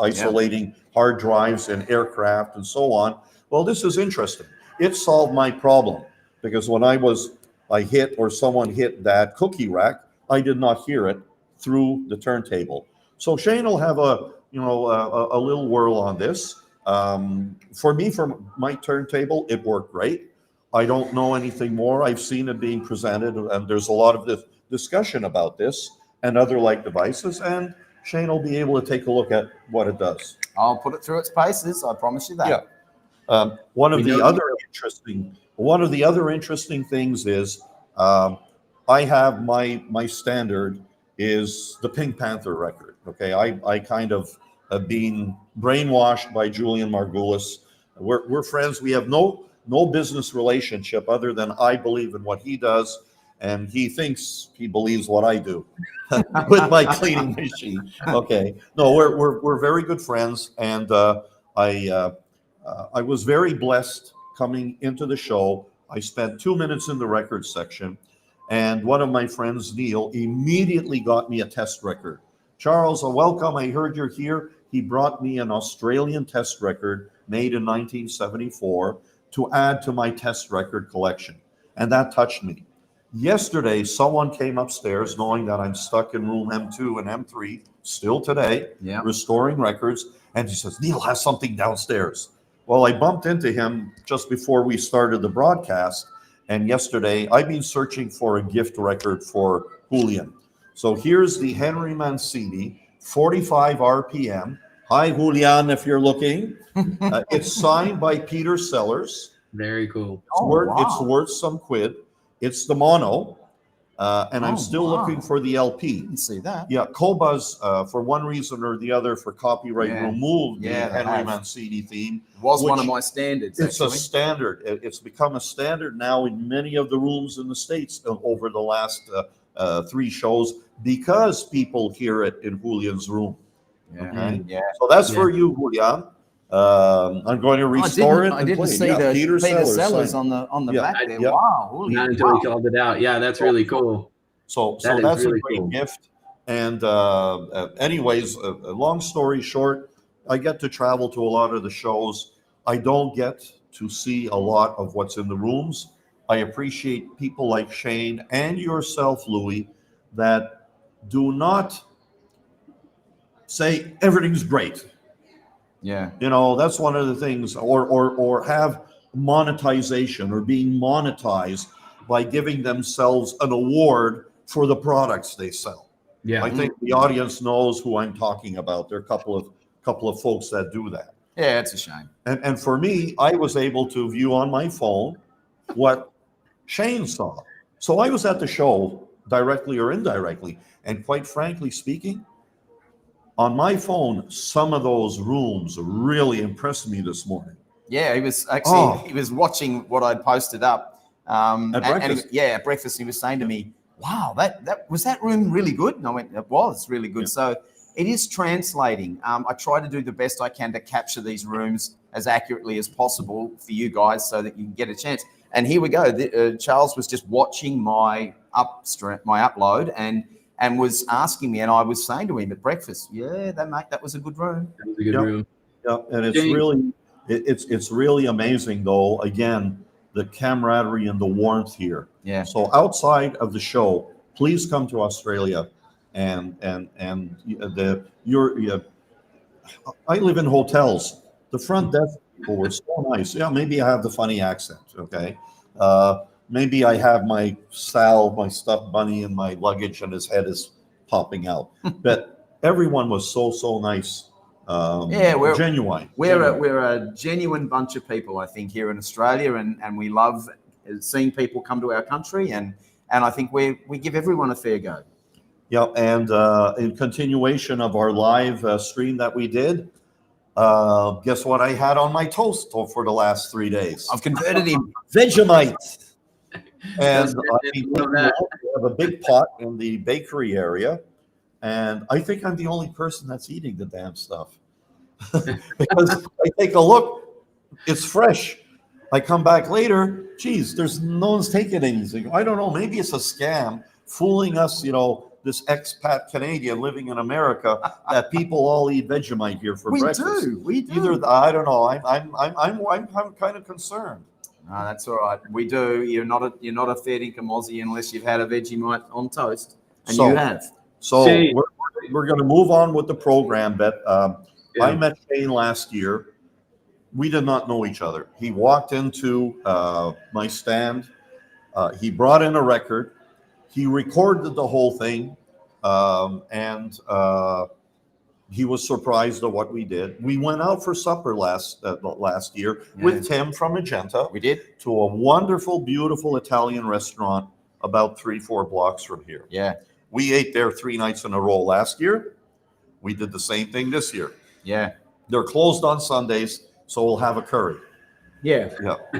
isolating hard drives in aircraft and so on. Well, this is interesting. It solved my problem, because when I hit or someone hit that cookie rack, I did not hear it through the turntable. So Shane will have a little whirl on this. For me, for my turntable, it worked great. I don't know anything more. I've seen it being presented, and there's a lot of discussion about this and other like devices, and Shane will be able to take a look at what it does. I'll put it through its paces. I promise you that. Yeah. One of the other interesting things is I have my standard is the Pink Panther record. Okay, I kind of have been brainwashed by Julian Margules. We're friends. We have no business relationship other than I believe in what he does, and he thinks he believes what I do with my cleaning machine. Okay, no, we're very good friends, and I was very blessed coming into the show. I spent 2 minutes in the record section, and one of my friends, Neil, immediately got me a test record. Charles, welcome. I heard you're here. He brought me an Australian test record made in 1974 to add to my test record collection, and that touched me. Yesterday, someone came upstairs knowing that I'm stuck in room M2 and M3 still today, restoring records, and he says, Neil has something downstairs. Well, I bumped into him just before we started the broadcast, and yesterday I've been searching for a gift record for Julian. So here's the Henry Mancini, 45 RPM. Hi, Julian, if you're looking. It's signed by Peter Sellers. Very cool. It's worth some quid. It's the mono, and I'm still looking for the LP. You can see that. Yeah, Cobas, for one reason or the other, for copyright, removed the Henry Mancini theme. It was one of my standards. It's a standard. It's become a standard now in many of the rooms in the States over the last 3 shows, because people hear it in Julian's room. Okay? So that's for you, Julian. I'm going to restore it. I didn't see the Peter Sellers on the back there. Yeah. Wow. Not until we called it out. Yeah, that's really cool. So that's really a great gift. And anyways, long story short, I get to travel to a lot of the shows. I don't get to see a lot of what's in the rooms. I appreciate people like Shane and yourself, Louis, that do not say everything's great. Yeah. That's one of the things, or have monetization or being monetized by giving themselves an award for the products they sell. Yeah. I think the audience knows who I'm talking about. There are a couple of folks that do that. Yeah, it's a shame. And for me, I was able to view on my phone what Shane saw. So I was at the show directly or indirectly. And quite frankly speaking, on my phone, some of those rooms really impressed me this morning. Yeah, he was watching what I'd posted up At breakfast. At breakfast, he was saying to me, "Wow, that was that room really good?" And I went, "It was really good." Yeah. So it is translating. I try to do the best I can to capture these rooms as accurately as possible for you guys, so that you can get a chance. And here we go. Charles was just watching my upload and was asking me, and I was saying to him at breakfast, "Yeah, that was a good room." That was a good room. Yeah, and it's really amazing, though. Again, the camaraderie and the warmth here. Yeah. So outside of the show, please come to Australia, I live in hotels. The front desk people were so nice. Yeah, maybe I have the funny accent. Okay. Maybe I have my stuffed bunny in my luggage and his head is popping out. But everyone was so nice. We're genuine. We're a genuine bunch of people, I think, here in Australia, and we love seeing people come to our country, and I think we give everyone a fair go. Yeah, and in continuation of our live stream that we did, guess what I had on my toast for the last 3 days? I've converted him. Vegemite. And we have a big pot in the bakery area, and I think I'm the only person that's eating the damn stuff. Because I take a look, it's fresh. I come back later, geez, no one's taking anything. I don't know, maybe it's a scam fooling us, this expat Canadian living in America, that people all eat Vegemite here for breakfast. We do. I don't know. I'm kind of concerned. No, that's all right. We do. You're not a fair income Aussie unless you've had a Vegemite on toast, and you have. So we're going to move on with the program. But I met Shane last year. We did not know each other. He walked into my stand. He brought in a record. He recorded the whole thing, and he was surprised at what we did. We went out for supper last year with Tim from Magenta. We did. To a wonderful, beautiful Italian restaurant about 3-4 blocks from here. Yeah. We ate there 3 nights in a row last year. We did the same thing this year. Yeah. They're closed on Sundays, so we'll have a curry. Yeah.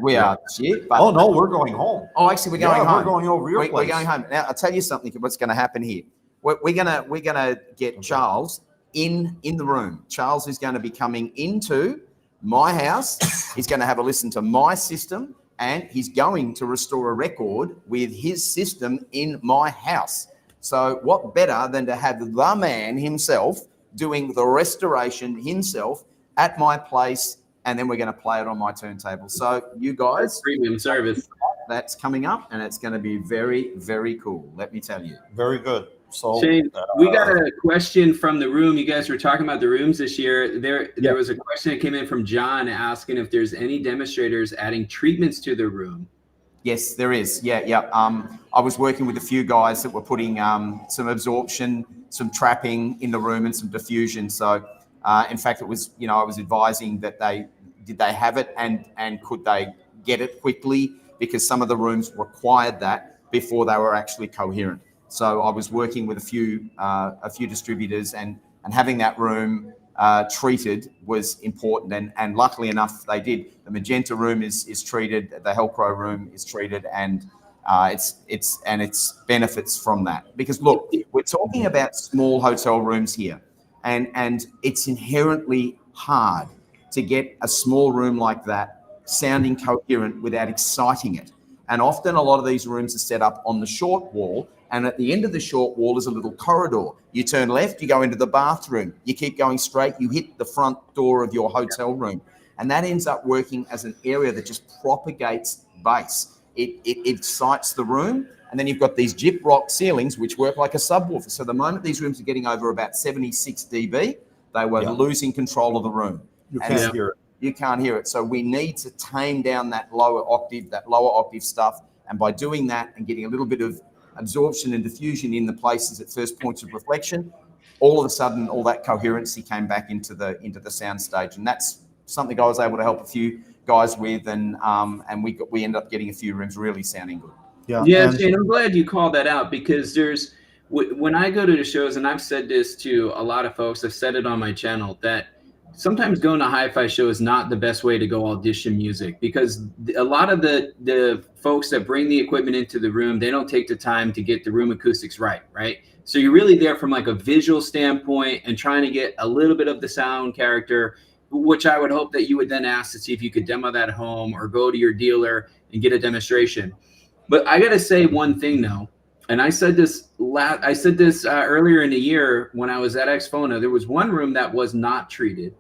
We are. Shit, but no, we're going home. Oh, actually, we're going home. We're going over your place. We're going home. Now, I'll tell you something. What's going to happen here? We're gonna get Charles in the room. Charles is going to be coming into my house. He's going to have a listen to my system, and he's going to restore a record with his system in my house. So what better than to have the man himself doing the restoration himself at my place, and then we're going to play it on my turntable. So you guys, premium service, that's coming up, and it's going to be very, very cool. Let me tell you. Very good. So Shane, we got a question from the room. You guys were talking about the rooms this year. There was a question that came in from John asking if there's any demonstrators adding treatments to their room. Yes, there is. Yeah. I was working with a few guys that were putting some absorption, some trapping in the room, and some diffusion. So, in fact, it was, I was advising that did they have it and could they get it quickly, because some of the rooms required that before they were actually coherent. So I was working with a few distributors, and having that room treated was important, and luckily enough they did. The Magenta room is treated, the Helcro room is treated, and it's benefits from that. Because look, we're talking about small hotel rooms here, and it's inherently hard to get a small room like that sounding coherent without exciting it. And often a lot of these rooms are set up on the short wall, and at the end of the short wall is a little corridor. You turn left, you go into the bathroom. You keep going straight, you hit the front door of your hotel room. And that ends up working as an area that just propagates bass. It excites the room. And then you've got these gyp rock ceilings, which work like a subwoofer. So the moment these rooms are getting over about 76 dB, they were losing control of the room. You can't hear it. You can't hear it. So we need to tame down that lower octave stuff. And by doing that and getting a little bit of absorption and diffusion in the places at first points of reflection, all of a sudden all that coherency came back into the sound stage. And that's something I was able to help a few guys with, and we ended up getting a few rooms really sounding good. Yeah, Shane, I'm glad you called that out, because when I go to the shows, and I've said this to a lot of folks, I've said it on my channel, that sometimes going to Hi-Fi Show is not the best way to go audition music, because a lot of the folks that bring the equipment into the room, they don't take the time to get the room acoustics right? So you're really there from like a visual standpoint and trying to get a little bit of the sound character, which I would hope that you would then ask to see if you could demo that at home or go to your dealer and get a demonstration. But I got to say one thing though, and I said this earlier in the year when I was at Exfona. There was one room that was not treated,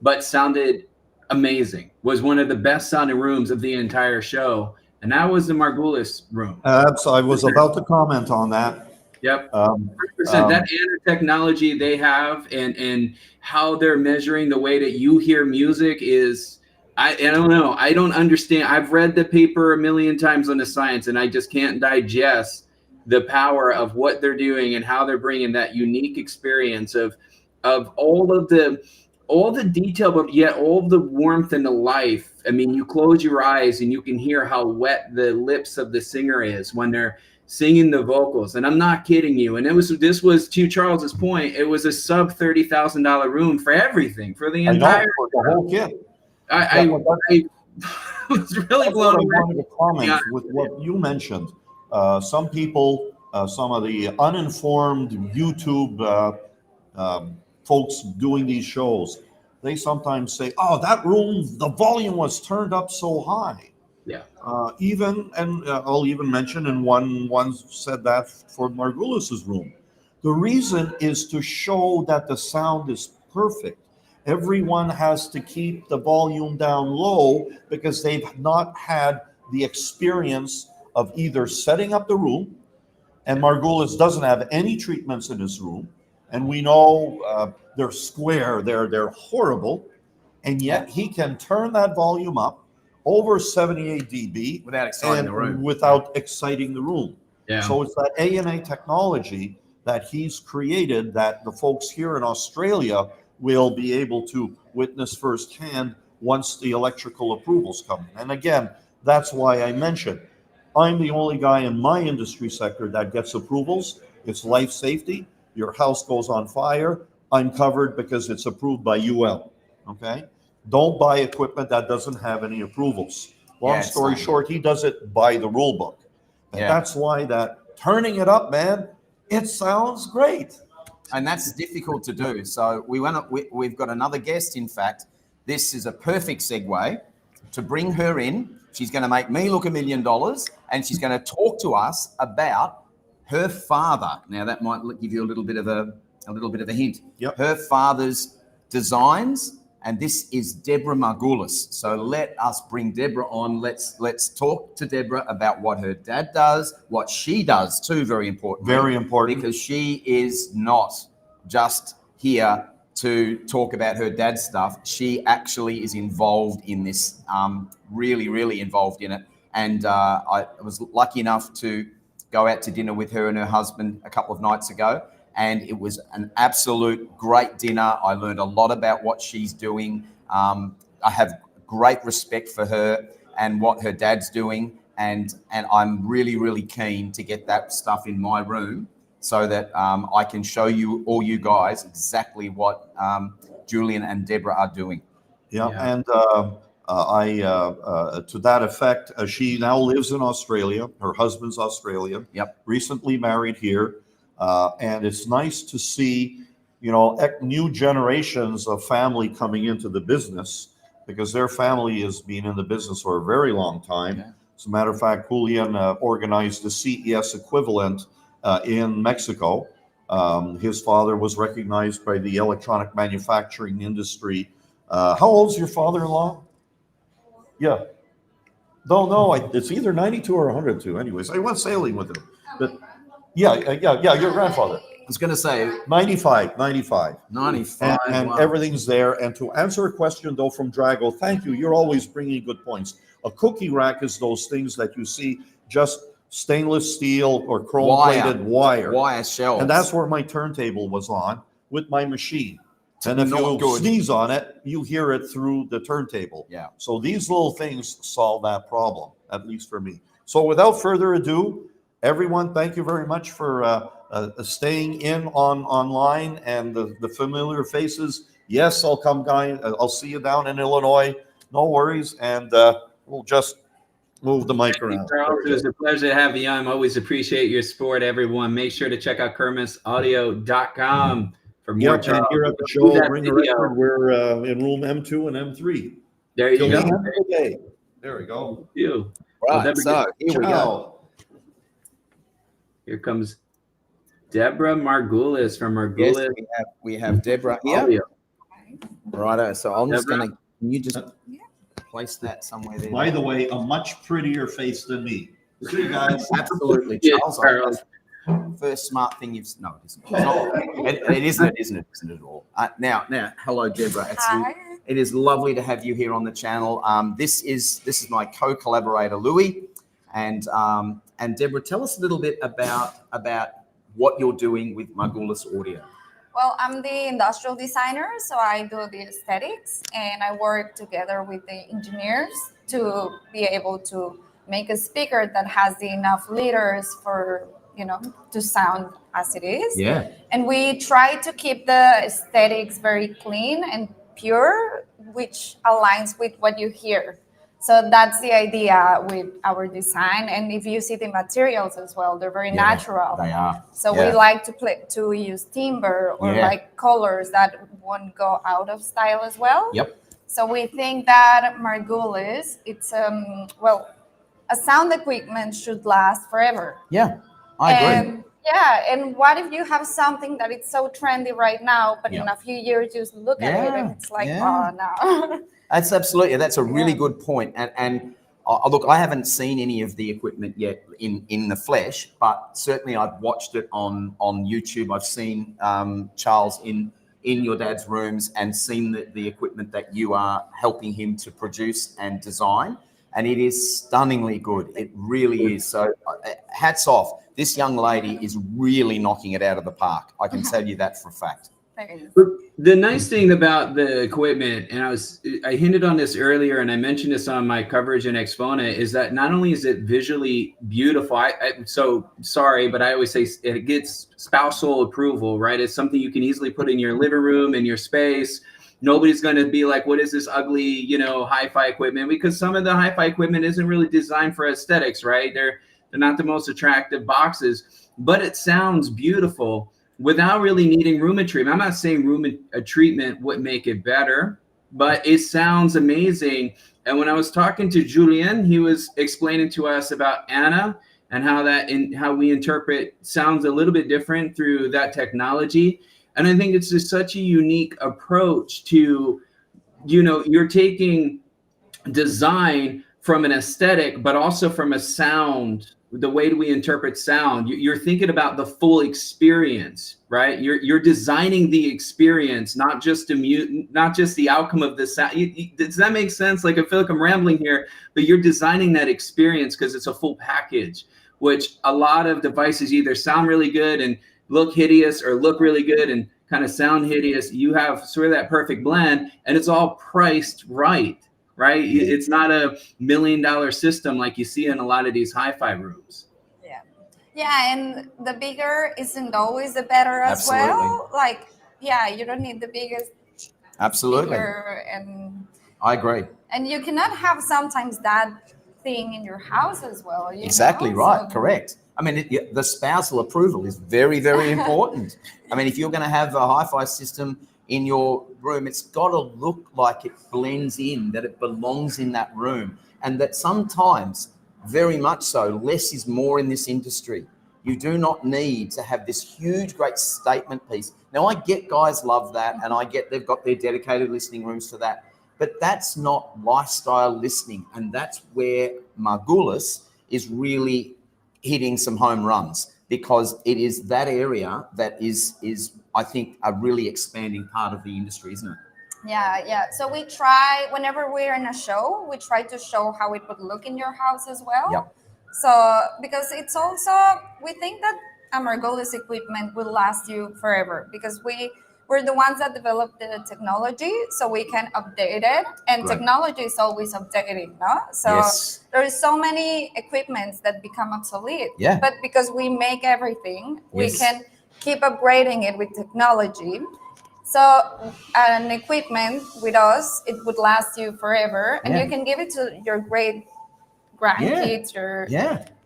but sounded amazing. Was one of the best sounding rooms of the entire show, and that was the Margules room. So I was about to comment on that. Yep. 100%. That ANA technology they have and how they're measuring the way that you hear music is, I don't know. I don't understand. I've read the paper a million times on the science, and I just can't digest the power of what they're doing and how they're bringing that unique experience of all the detail, but yet all the warmth and the life. I mean, you close your eyes and you can hear how wet the lips of the singer is when they're singing the vocals. And I'm not kidding you. And this was to Charles's point, it was a sub $30,000 room for everything, for the entire, for the whole kit. I was really blown away. I wanted to comment with what you mentioned. Some people, some of the uninformed YouTube folks doing these shows, they sometimes say, "Oh, that room, the volume was turned up so high." Yeah. I'll even mention, and one said that for Margules' room. The reason is to show that the sound is perfect. Everyone has to keep the volume down low because they've not had the experience of either setting up the room, and Margules doesn't have any treatments in his room, and we know they're square, they're horrible, and yet he can turn that volume up over 78 dB without exciting the room. Without exciting the room. Yeah. So it's that ANA technology that he's created that the folks here in Australia will be able to witness firsthand once the electrical approvals come in. And again, that's why I mentioned I'm the only guy in my industry sector that gets approvals. It's life safety. Your house goes on fire, I'm covered because it's approved by UL. Okay? Don't buy equipment that doesn't have any approvals. Long story short, he does it by the rule book. And that's why that turning it up, man, it sounds great. And that's difficult to do. So we've got another guest. In fact, this is a perfect segue to bring her in. She's going to make me look $1 million, and she's going to talk to us about her father. Now that might give you a little bit of a hint. Yep. Her father's designs, and this is Deborah Margules. So let us bring Deborah on. Let's talk to Deborah about what her dad does, what she does too. Very important. Very important. Because she is not just here to talk about her dad's stuff. She actually is involved in this, really, really involved in it. And I was lucky enough to go out to dinner with her and her husband a couple of nights ago. And it was an absolute great dinner. I learned a lot about what she's doing. I have great respect for her and what her dad's doing. And I'm really, really keen to get that stuff in my room so that I can show you, all you guys, exactly what Julian and Deborah are doing. Yeah. And to that effect, she now lives in Australia. Her husband's Australian. Yep. Recently Recently married here. And it's nice to see, new generations of family coming into the business, because their family has been in the business for a very long time. Yeah. As a matter of fact, Julian organized the CES equivalent in Mexico. His father was recognized by the electronic manufacturing industry. How old's your father-in-law? Yeah. No, it's either 92 or 102. Anyways, I went sailing with him. But yeah, your grandfather. I was going to say 95. 95. And wow. everything's there. And to answer a question, though, from Drago, thank you. You're always bringing good points. A cookie rack is those things that you see, just stainless steel or chrome-plated wire. Wire shelves. And that's where my turntable was on with my machine. And if Not you good. sneeze on it, you hear it through the turntable. Yeah. So these little things solve that problem, at least for me. So without further ado, everyone, thank you very much for staying in online, and the familiar faces yes, I'll come down. I'll see you down in Illinois. No worries. And we'll just move the mic around. Charles, it was a pleasure to have you on. Always appreciate your support, everyone. Make sure to check out KirmussAudio.com for more. Yep, and here at the show, Ring a Record, we're in room M2 and M3. There you go. There we go. Thank you. Right, Well, so here we go. Here comes Deborah Margules from Margules. Yes, we have Deborah here. Audio. Righto. So I'm just Deborah? going to, can you just place that somewhere there? By the way, a much prettier face than me. See you guys. Absolutely, Yeah, Charles. Charles. First smart thing you've, no, it isn't. It's not. It isn't at all. Now, hello, Deborah. Hi. It is lovely to have you here on the channel. This is my co-collaborator, Louis. And Deborah, tell us a little bit about what you're doing with Margules Audio. Well, I'm the industrial designer, so I do the aesthetics, and I work together with the engineers to be able to make a speaker that has enough liters for, to sound as it is. Yeah. And we try to keep the aesthetics very clean and pure, which aligns with what you hear. So that's the idea with our design. And if you see the materials as well, they're very natural. They are. So we like to use timber or like colors that won't go out of style as well. Yep. So we think that Margules, it's a sound equipment should last forever. Yeah, I agree. And what if you have something that is so trendy right now, but in a few years you just look at it and it's like, oh no. That's a really good point. And look, I haven't seen any of the equipment yet in the flesh, but certainly I've watched it on YouTube. I've seen Charles in your dad's rooms and seen the equipment that you are helping him to produce and design. And it is stunningly good. It really is. So hats off. This young lady is really knocking it out of the park. I can tell you that for a fact. The nice thing about the equipment, and I hinted on this earlier, and I mentioned this on my coverage in Exponent, is that not only is it visually beautiful, so sorry, but I always say it gets spousal approval, right? It's something you can easily put in your living room, in your space. Nobody's going to be like, what is this ugly, hi-fi equipment? Because some of the hi-fi equipment isn't really designed for aesthetics, right? They're not the most attractive boxes, but it sounds beautiful without really needing room treatment. I'm not saying room treatment would make it better, but it sounds amazing. And when I was talking to Julien, he was explaining to us about ANA and how we interpret sounds a little bit different through that technology. And I think it's just such a unique approach to, you're taking design from an aesthetic, but also from a sound. The way we interpret sound, you're thinking about the full experience, right? You're designing the experience, not just the outcome of the sound. Does that make sense? Like, I feel like I'm rambling here, but you're designing that experience because it's a full package, which a lot of devices either sound really good and look hideous or look really good and kind of sound hideous. You have sort of that perfect blend, and it's all priced right. Right? It's not $1 million system like you see in a lot of these hi-fi rooms. Yeah, and the bigger isn't always the better as well. Like, you don't need the biggest. Absolutely. And I agree. And you cannot have sometimes that thing in your house as well. Exactly right. So, correct. I mean, the spousal approval is very, very important. I mean, if you're going to have a hi-fi system in your room, it's got to look like it blends in, that it belongs in that room, and that sometimes, very much so, less is more in this industry. You do not need to have this huge, great statement piece. Now, I get guys love that, and I get they've got their dedicated listening rooms for that, but that's not lifestyle listening, and that's where Margules is really hitting some home runs, because it is that area that is I think a really expanding part of the industry, isn't it? Yeah. So we try, whenever we're in a show, we try to show how it would look in your house as well. Yep. So, because it's also, we think that a Margules equipment will last you forever, because we're the ones that developed the technology, so we can update it, and technology is always updating, no? So there's so many equipments that become obsolete, but because we make everything, we can keep upgrading it with technology. So an equipment with us, it would last you forever, and Yeah. you can give it to your great grandkids,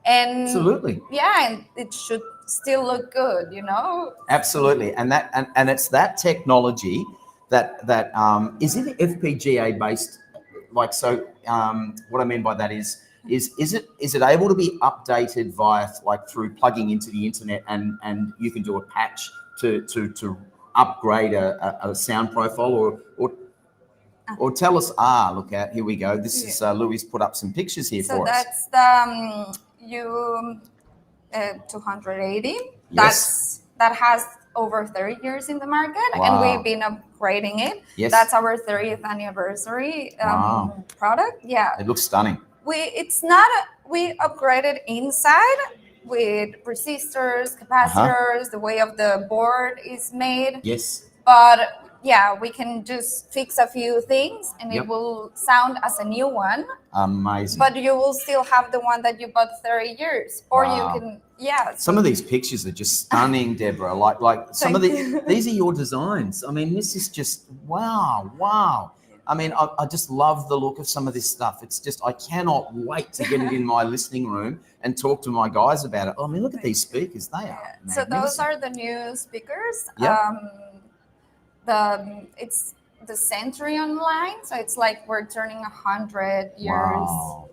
and Absolutely. and it should still look good, Absolutely. And it's that technology that is it FPGA based? Like, so what I mean by that is it able to be updated via, like, through plugging into the internet, and you can do a patch to upgrade a sound profile, or tell us, look at, here we go. This is Louis put up some pictures here so for us. that's the U 280. Yes. That has over 30 years in the market, Wow. and we've been upgrading it. Yes. That's our 30th anniversary Wow. product. Yeah. It looks stunning. We upgraded inside with resistors, capacitors, the way of the board is made. Yes. But yeah, we can just fix a few things, and Yep. it will sound as a new one. Amazing. But you will still have the one that you bought 30 years. Or Wow. you can, Some of these pictures are just stunning, Deborah. Like some of these are your designs. I mean, this is just, wow. I mean, I just love the look of some of this stuff. It's just, I cannot wait to get it in my listening room and talk to my guys about it. I mean, look at these speakers. They are So those are the new speakers. Yep. It's the century online, so it's like we're turning 100 years. Wow.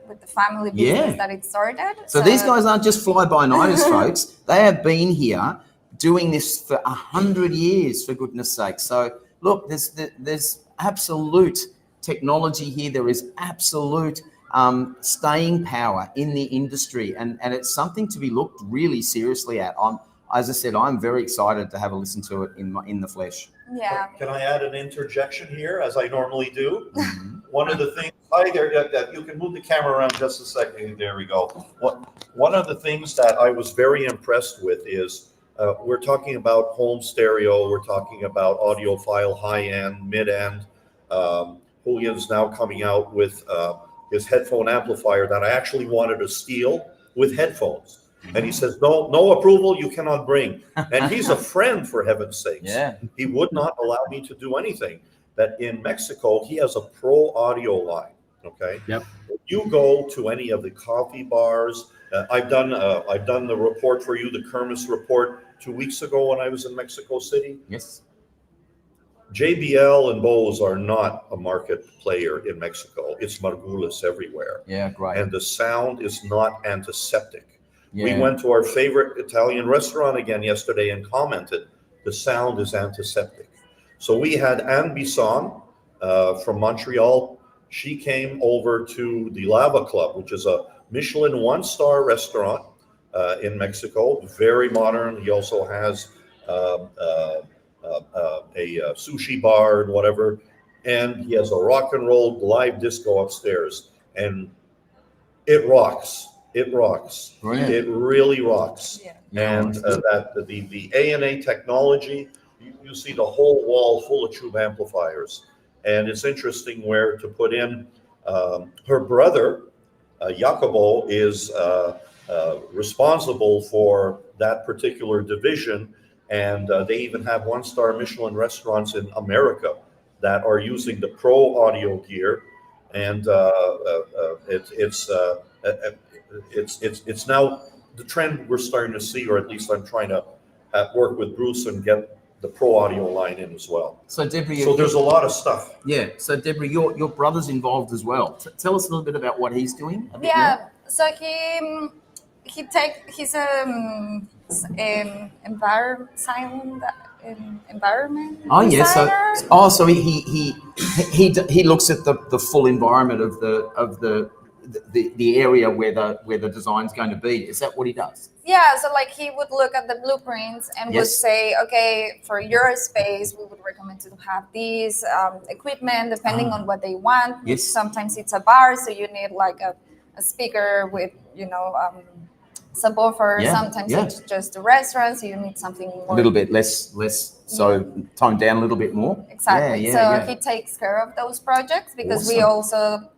With the family business that it started. So these guys aren't just fly-by-nighters, folks. They have been here doing this for 100 years, for goodness sake. So look, there's absolute technology here. There is absolute staying power in the industry, and it's something to be looked really seriously at. As I said, I'm very excited to have a listen to it in the flesh. Yeah. Can I add an interjection here, as I normally do? One of the things, hi there, you can move the camera around just a second. There we go. One of the things that I was very impressed with is we're talking about home stereo, we're talking about audiophile high-end, mid-end. Julian's now coming out with his headphone amplifier that I actually wanted to steal with headphones. And he says, no approval, you cannot bring. And he's a friend, for heaven's sakes. Yeah. He would not allow me to do anything. That in Mexico, he has a pro audio line. Okay. Yep. If you go to any of the coffee bars, I've done the report for you, the Kirmuss report 2 weeks ago when I was in Mexico City. Yes. JBL and Bose are not a market player in Mexico. It's Margules everywhere. Yeah, great. And the sound is not antiseptic. Yeah. We went to our favorite Italian restaurant again yesterday and commented, the sound is antiseptic. So we had Anne Bisson from Montreal. She came over to the Lava Club, which is a Michelin one-star restaurant in Mexico, very modern. He also has a sushi bar and whatever. And he has a rock and roll live disco upstairs. And it rocks. It rocks. Brilliant. It really rocks. Yeah. And that the ANA technology, you see the whole wall full of tube amplifiers. And it's interesting where to put in. Her brother, Jacobo, is responsible for that particular division. And they even have one-star Michelin restaurants in America that are using the pro audio gear. And it's now the trend we're starting to see, or at least I'm trying to work with Bruce and get the pro audio line in as well. So Deborah, so there's a lot of stuff. Yeah. So Deborah, your brother's involved as well. Tell us a little bit about what he's doing. Yeah. So he's environment. Oh yeah. designer. So he looks at the full environment of the area where the design's going to be. Is that what he does? Yeah, so like he would look at the blueprints and would say, okay, for your space, we would recommend to have these equipment depending on what they want. Yes. Sometimes it's a bar, so you need like a speaker with, subwoofer. Yeah, Sometimes yeah. it's just a restaurant, so you need something more. A little bit less, so tone down a little bit more. Exactly. Yeah. He takes care of those projects because we Awesome. also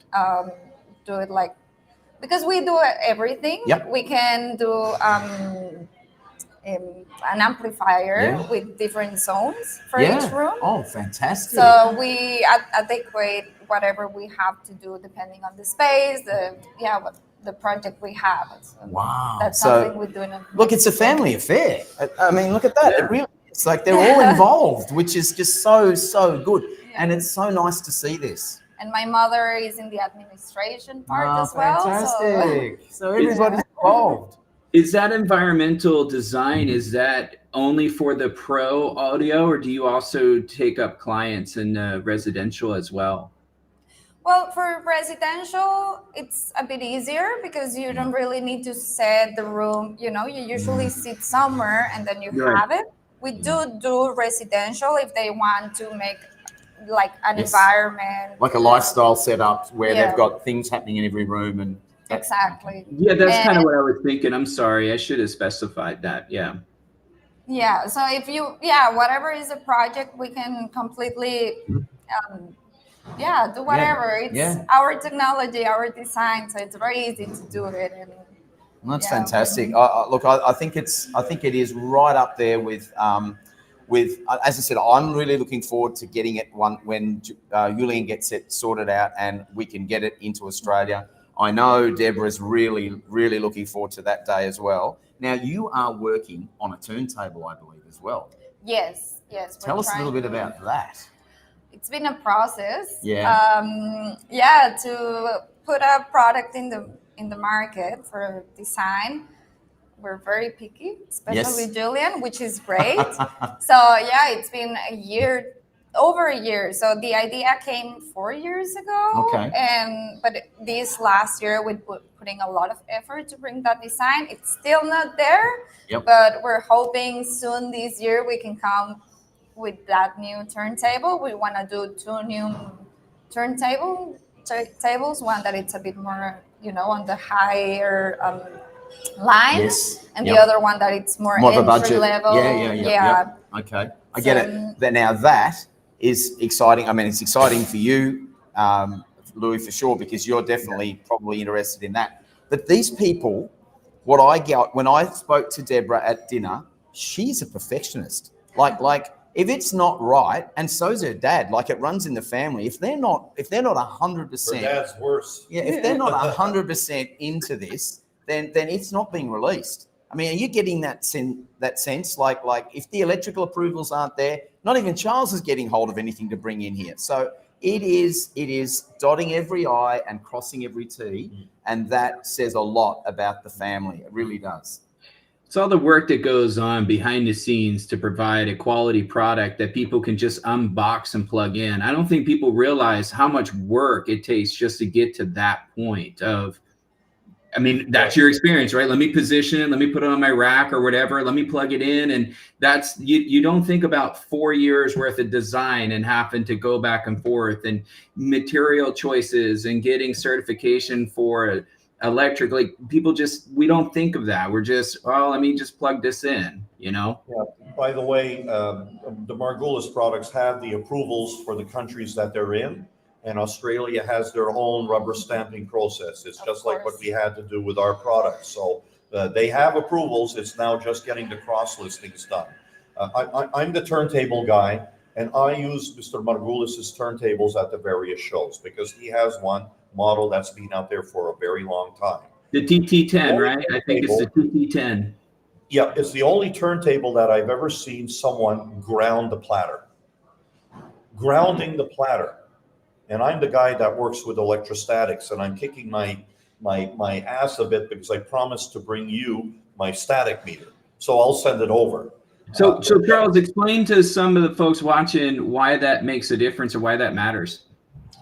do it like, because we do everything. Yep. We can do an amplifier with different zones for each room. Oh, fantastic. So we adequate whatever we have to do depending on the space, the project we have. So wow. That's so, something we're doing. Look, it's a family affair. I mean, look at that. It really is like they're all involved, which is just so good. Yeah. And it's so nice to see this. And my mother is in the administration part as well. Fantastic. So everybody's involved. Is that environmental design, is that only for the pro audio, or do you also take up clients in residential as well? Well, for residential, it's a bit easier because you don't really need to set the room. You know, you usually sit somewhere and then you have it. We do residential if they want to make like an environment. Like a lifestyle setup where they've got things happening in every room. And exactly. Yeah, that's kind of what I was thinking. I'm sorry. I should have specified that. Yeah. Yeah. So if you, whatever is the project, we can completely... do whatever. It's our technology, our design, so it's very easy to do it. And that's fantastic. Look, I think it is right up there with as I said, I'm really looking forward to getting it when Julian gets it sorted out and we can get it into Australia. I know Deborah's really looking forward to that day as well. Now you are working on a turntable, I believe, as well. Yes. Tell us a little bit about that. It's been a process. Yeah. To put a product in the market for design, we're very picky, especially Julian, which is great. So it's been over a year. So the idea came 4 years ago. Okay. But this last year, we putting a lot of effort to bring that design. It's still not there, but we're hoping soon this year we can come with that new turntable. We want to do 2 new tables, one that it's a bit more, on the higher line, and the other one that it's more entry level. Yeah. Okay, I get it. Now that is exciting. I mean, it's exciting for you, Louis, for sure, because you're definitely probably interested in that. But these people, what I got when I spoke to Deborah at dinner, she's a perfectionist. Like. If it's not right, and so's her dad, like it runs in the family. If they're not 100%, her dad's worse. Yeah, if they're not 100% into this, then it's not being released. I mean, are you getting that sense? Like if the electrical approvals aren't there, not even Charles is getting hold of anything to bring in here. So it is dotting every I and crossing every T, and that says a lot about the family. It really does. It's all the work that goes on behind the scenes to provide a quality product that people can just unbox and plug in. I don't think people realize how much work it takes just to get to that point of, I mean, that's your experience, right? Let me position it. Let me put it on my rack or whatever. Let me plug it in. And that's, you don't think about 4 years worth of design and having to go back and forth and material choices and getting certification for electric. Like people we don't think of that. We're just, let me just plug this in, Yeah. By the way, the Margules products have the approvals for the countries that they're in, and Australia has their own rubber stamping process. It's just like what we had to do with our products. So they have approvals. It's now just getting the cross listings done. I'm the turntable guy, and I use Mr. Margules' turntables at the various shows because he has one model that's been out there for a very long time. The TT10, right? I think it's the TT10. Yeah, it's the only turntable that I've ever seen someone ground the platter. Grounding the platter. And I'm the guy that works with electrostatics, and I'm kicking my ass a bit because I promised to bring you my static meter. So I'll send it over. So Charles, explain to some of the folks watching why that makes a difference or why that matters.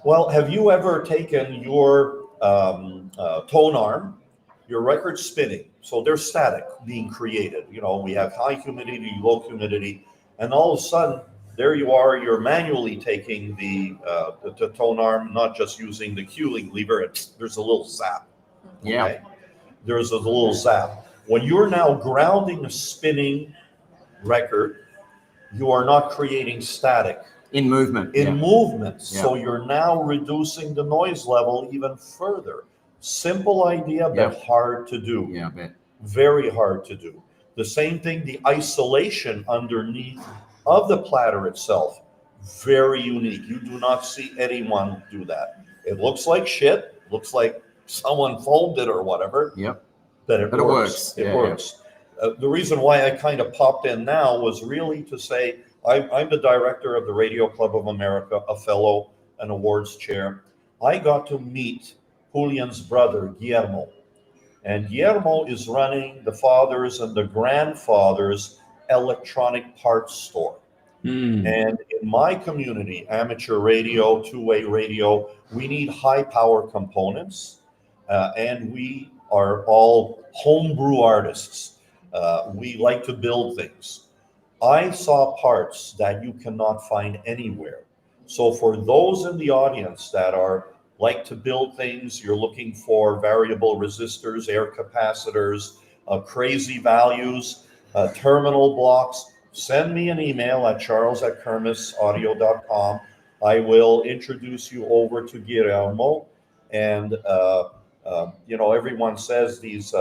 Well, have you ever taken your tone arm, your record spinning? So there's static being created. We have high humidity, low humidity, and all of a sudden, there you are. You're manually taking the tone arm, not just using the cueing lever. There's a little zap. Yeah. Okay? There's a little zap. When you're now grounding a spinning record, you are not creating static. In movement. So you're now reducing the noise level even further. Simple idea, but hard to do. Yeah, I bet. Very hard to do. The same thing, the isolation underneath of the platter itself, very unique. You do not see anyone do that. It looks like shit, looks like someone foamed it or whatever. Yep. But it works. It works. The reason why I kind of popped in now was really to say I'm the director of the Radio Club of America, a fellow, an awards chair. I got to meet Julian's brother, Guillermo. And Guillermo is running the father's and the grandfather's electronic parts store. And in my community, amateur radio, two-way radio, we need high power components, and we are all homebrew artists. We like to build things. I saw parts that you cannot find anywhere. So for those in the audience that are like to build things, you're looking for variable resistors, air capacitors, crazy values, terminal blocks, send me an email at charles@kirmussaudio.com. I will introduce you over to Guillermo. And, you know, everyone says these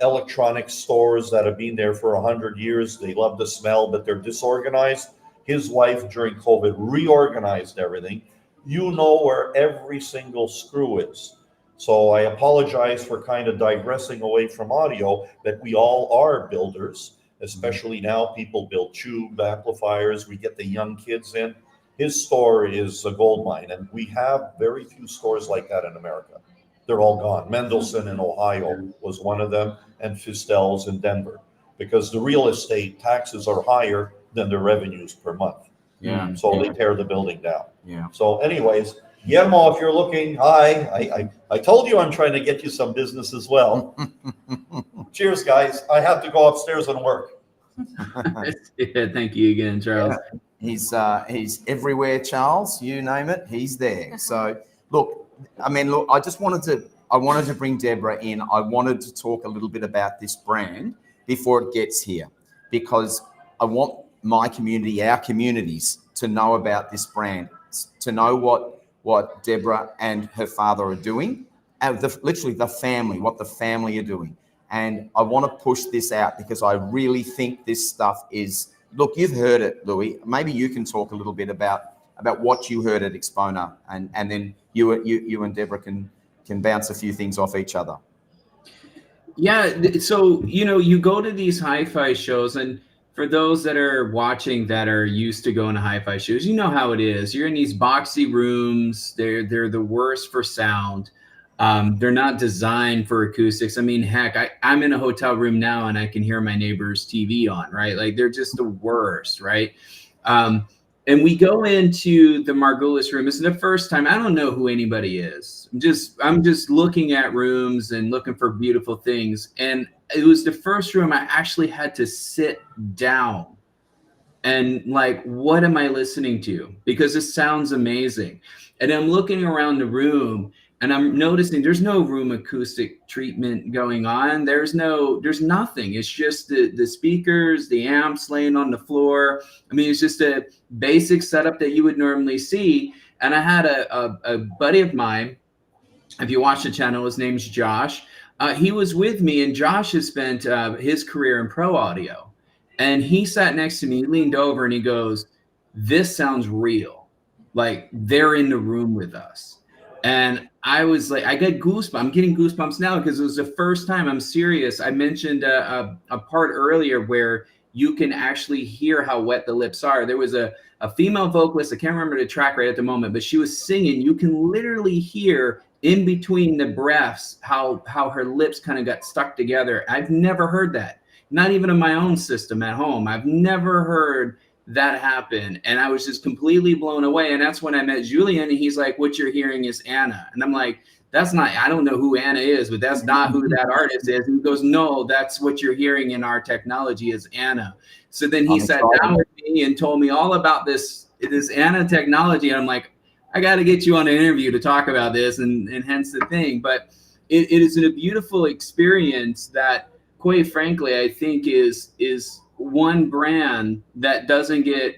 electronic stores that have been there for 100 years, they love the smell, but they're disorganized. His wife during COVID reorganized everything. You know where every single screw is. So I apologize for kind of digressing away from audio, but we all are builders. Especially now, people build tube amplifiers. We get the young kids in. His store is a gold mine, and we have very few stores like that in America. They're all gone. Mendelssohn in Ohio was one of them, and Fistel's in Denver, because the real estate taxes are higher than the revenues per month. Yeah. So they tear the building down. Yeah. So anyways, Guillermo, if you're looking, hi. I told you I'm trying to get you some business as well. Cheers, guys. I have to go upstairs and work. Yeah, thank you again, Charles. Yeah. He's everywhere, Charles. You name it, he's there. So look, I wanted to bring Deborah in. I wanted to talk a little bit about this brand before it gets here, because I want my community, our communities, to know about this brand, to know what Deborah and her father are doing, and literally the family, what the family are doing. And I want to push this out because I really think this stuff is, look, you've heard it, Louis. Maybe you can talk a little bit about what you heard at Expona, and then you and Deborah can bounce a few things off each other. Yeah, so, you know, you go to these hi-fi shows, and for those that are watching that are used to going to hi-fi shows, you know how it is. You're in these boxy rooms. They're the worst for sound. They're not designed for acoustics. I mean, heck, I'm in a hotel room now and I can hear my neighbor's TV on, right? Like, they're just the worst, right? And we go into the Margules room. It's the first time. I don't know who anybody is. I'm just looking at rooms and looking for beautiful things. And it was the first room I actually had to sit down and like, what am I listening to? Because it sounds amazing. And I'm looking around the room and I'm noticing there's no room acoustic treatment going on. There's nothing. It's just the speakers, the amps laying on the floor. I mean, it's just a basic setup that you would normally see. And I had a buddy of mine, if you watch the channel, his name's Josh. He was with me, and Josh has spent his career in pro audio. And he sat next to me, he leaned over and he goes, "This sounds real. Like, they're in the room with us." And I was like, I get goosebumps. I'm getting goosebumps now because it was the first time. I'm serious. I mentioned a part earlier where you can actually hear how wet the lips are. There was a female vocalist. I can't remember the track right at the moment, but she was singing. You can literally hear in between the breaths how her lips kind of got stuck together. I've never heard that. Not even in my own system at home. I've never heard that happen. And I was just completely blown away. And that's when I met Julian, and he's like, "What you're hearing is Anna." And I'm like, "That's not, I don't know who Anna is, but that's not who that artist is." And he goes, "No, that's what you're hearing in our technology is Anna." So then he sat down with me and told me all about this Anna technology. And I'm like, I got to get you on an interview to talk about this, and hence the thing. But it is a beautiful experience that, quite frankly, I think is one brand that doesn't get,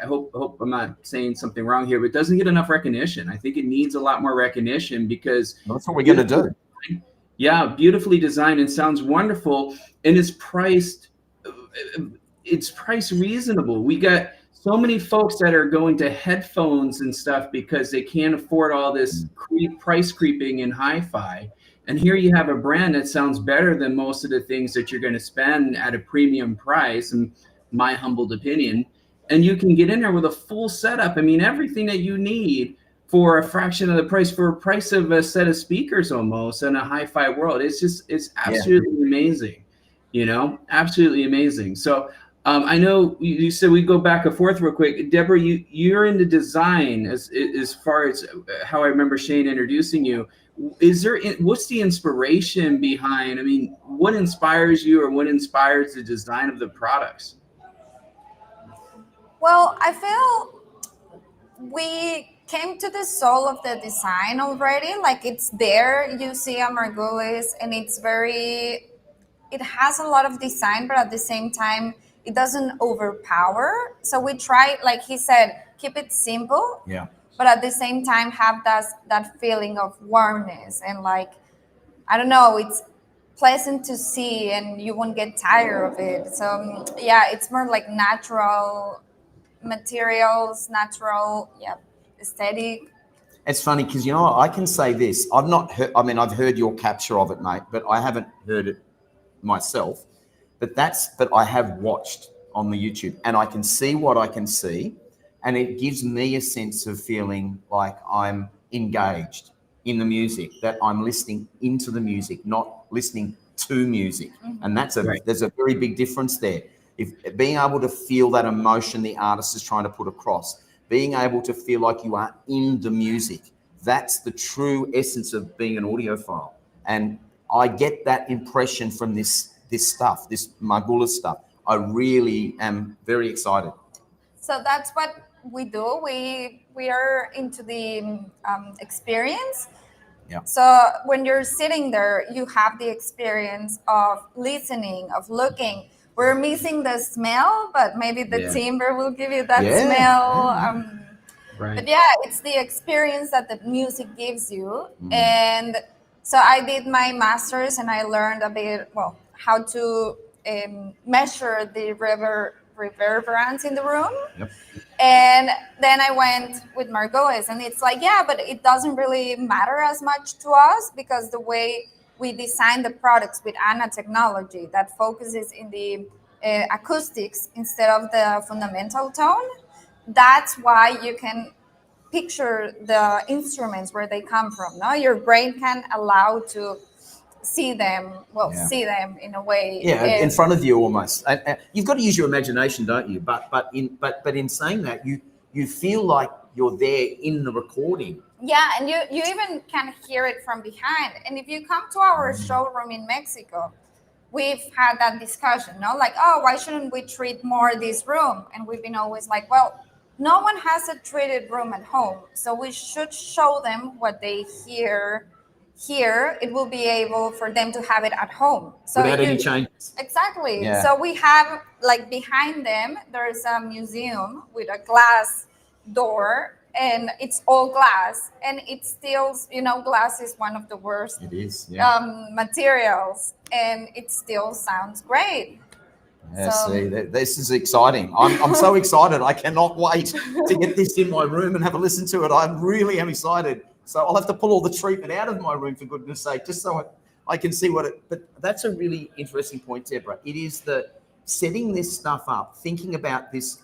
I hope I'm not saying something wrong here, but doesn't get enough recognition. I think it needs a lot more recognition because that's what we're going to do. Yeah, beautifully designed and sounds wonderful, and is priced it's price reasonable. We got so many folks that are going to headphones and stuff because they can't afford all this price creeping in hi-fi. And here you have a brand that sounds better than most of the things that you're going to spend at a premium price, in my humbled opinion. And you can get in there with a full setup. I mean, everything that you need for a fraction of the price, for a price of a set of speakers almost in a hi-fi world. It's absolutely amazing, you know, absolutely amazing. So I know you said we go back and forth real quick. Deborah, you're into design as far as how I remember Shane introducing you. What's the inspiration behind, I mean, what inspires you, or what inspires the design of the products? Well, I feel we came to the soul of the design already. Like, it's there. You see a Margules, and it has a lot of design, but at the same time, it doesn't overpower. So we try, like he said, keep it simple. Yeah. But at the same time, have that feeling of warmness, and like, I don't know, it's pleasant to see, and you won't get tired of it. So yeah, it's more like natural materials, natural, aesthetic. It's funny because, you know, I can say this. I've not heard, I mean, I've heard your capture of it, mate, but I haven't heard it myself. But I have watched on the YouTube, and I can see what I can see. And it gives me a sense of feeling like I'm engaged in the music, that I'm listening into the music, not listening to music. Mm-hmm. And there's a very big difference there. If being able to feel that emotion the artist is trying to put across, being able to feel like you are in the music, that's the true essence of being an audiophile. And I get that impression from this stuff, this Margules stuff. I really am very excited. So that's what we do. We are into the experience. Yeah. So when you're sitting there, you have the experience of listening, of looking. We're missing the smell, but maybe the timbre will give you that smell. Right. But yeah, it's the experience that the music gives you. And so I did my master's, and I learned a bit, how to measure the reverberance in the room. Yep. And then I went with Margules, and it's like, but it doesn't really matter as much to us, because the way we design the products with ANA technology that focuses in the acoustics instead of the fundamental tone, that's why you can picture the instruments where they come from. No, your brain can allow to see them in a way. In front of you almost. You've got to use your imagination, don't you? But in saying that, you feel like you're there in the recording. Yeah, and you even can hear it from behind. And if you come to our showroom in Mexico, we've had that discussion, no? Like, why shouldn't we treat more this room? And we've been always like, well, no one has a treated room at home, so we should show them what they hear here. It will be able for them to have it at home. So without any changes. Exactly. Yeah. So we have, like, behind them, there's a museum with a glass door, and it's all glass, and it still, glass is one of the worst materials, and it still sounds great. Yeah, see, this is exciting. I'm so excited. I cannot wait to get this in my room and have a listen to it. I really am excited. So I'll have to pull all the treatment out of my room, for goodness sake, just so I can see but that's a really interesting point, Deborah. It is the setting this stuff up, thinking about the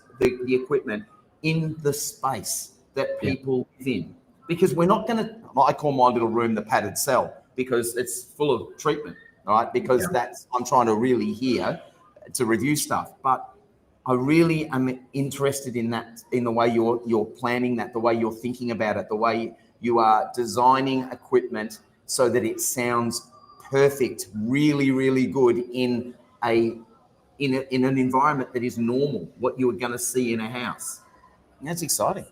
equipment in the space that people live in. Because we're not going to, I call my little room the padded cell, because it's full of treatment, all right? Because I'm trying to really hear to review stuff. But I really am interested in that, in the way you're planning that, the way you're thinking about it, the way you are designing equipment so that it sounds perfect, really, really good in an environment that is normal, what you're going to see in a house. And that's exciting.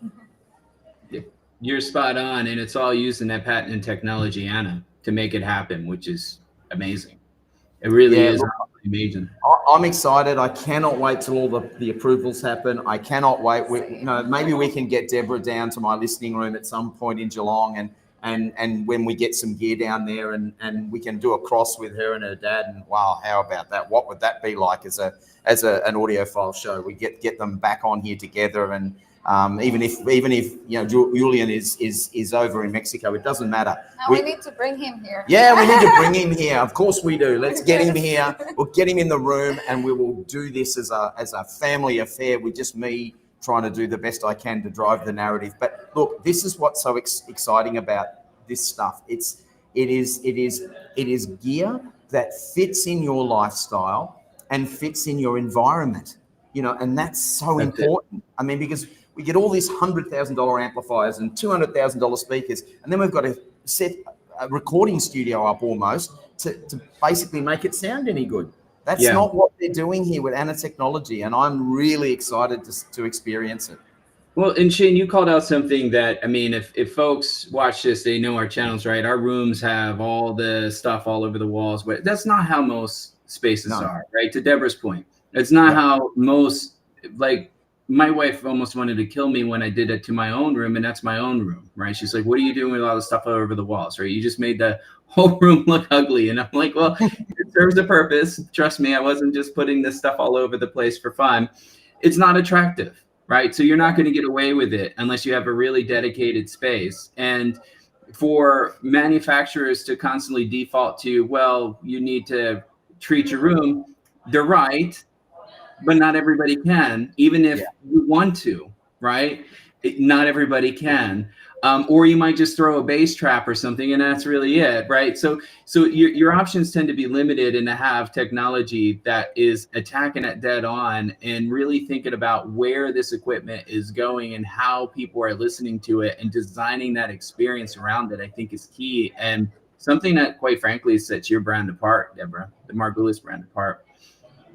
You're spot on, and it's all using that patented technology, ANA, to make it happen, which is amazing. It really is amazing. I'm excited. I cannot wait till all the approvals happen. I cannot wait. Maybe we can get Deborah down to my listening room at some point in Geelong, And when we get some gear down there and we can do a cross with her and her dad, and wow, how about that? What would that be like as an audiophile show? We get them back on here together, and even if you know Julian is over in Mexico, it doesn't matter. We need to bring him here. Yeah, we need to bring him here. Of course we do. Let's get him here. We'll get him in the room, and we will do this as a family affair with just me trying to do the best I can to drive the narrative. But look, this is what's so exciting about this stuff. It is gear that fits in your lifestyle and fits in your environment, you know, and that's so important. I mean, because we get all these $100,000 amplifiers and $200,000 speakers, and then we've got to set a recording studio up almost to basically make it sound any good. That's not what they're doing here with ANA technology, and I'm really excited to experience it. Well, and Shane, you called out something that, I mean, if folks watch this, they know our channels, right? Our rooms have all the stuff all over the walls, but that's not how most spaces are, right? To Deborah's point, it's not how most, like, my wife almost wanted to kill me when I did it to my own room, and that's my own room, right? She's like, what are you doing with all the stuff all over the walls, right? You just made the whole room look ugly. And I'm like, well, it serves a purpose. Trust me, I wasn't just putting this stuff all over the place for fun. It's not attractive, right? So you're not going to get away with it unless you have a really dedicated space. And for manufacturers to constantly default to, well, you need to treat your room, they're right, but not everybody can, even if you want to, right? Not everybody can. Or you might just throw a bass trap or something, and that's really it, right? So your options tend to be limited, and to have technology that is attacking it dead on and really thinking about where this equipment is going and how people are listening to it and designing that experience around it, I think is key, and something that, quite frankly, sets your brand apart, Deborah, the Margules brand apart.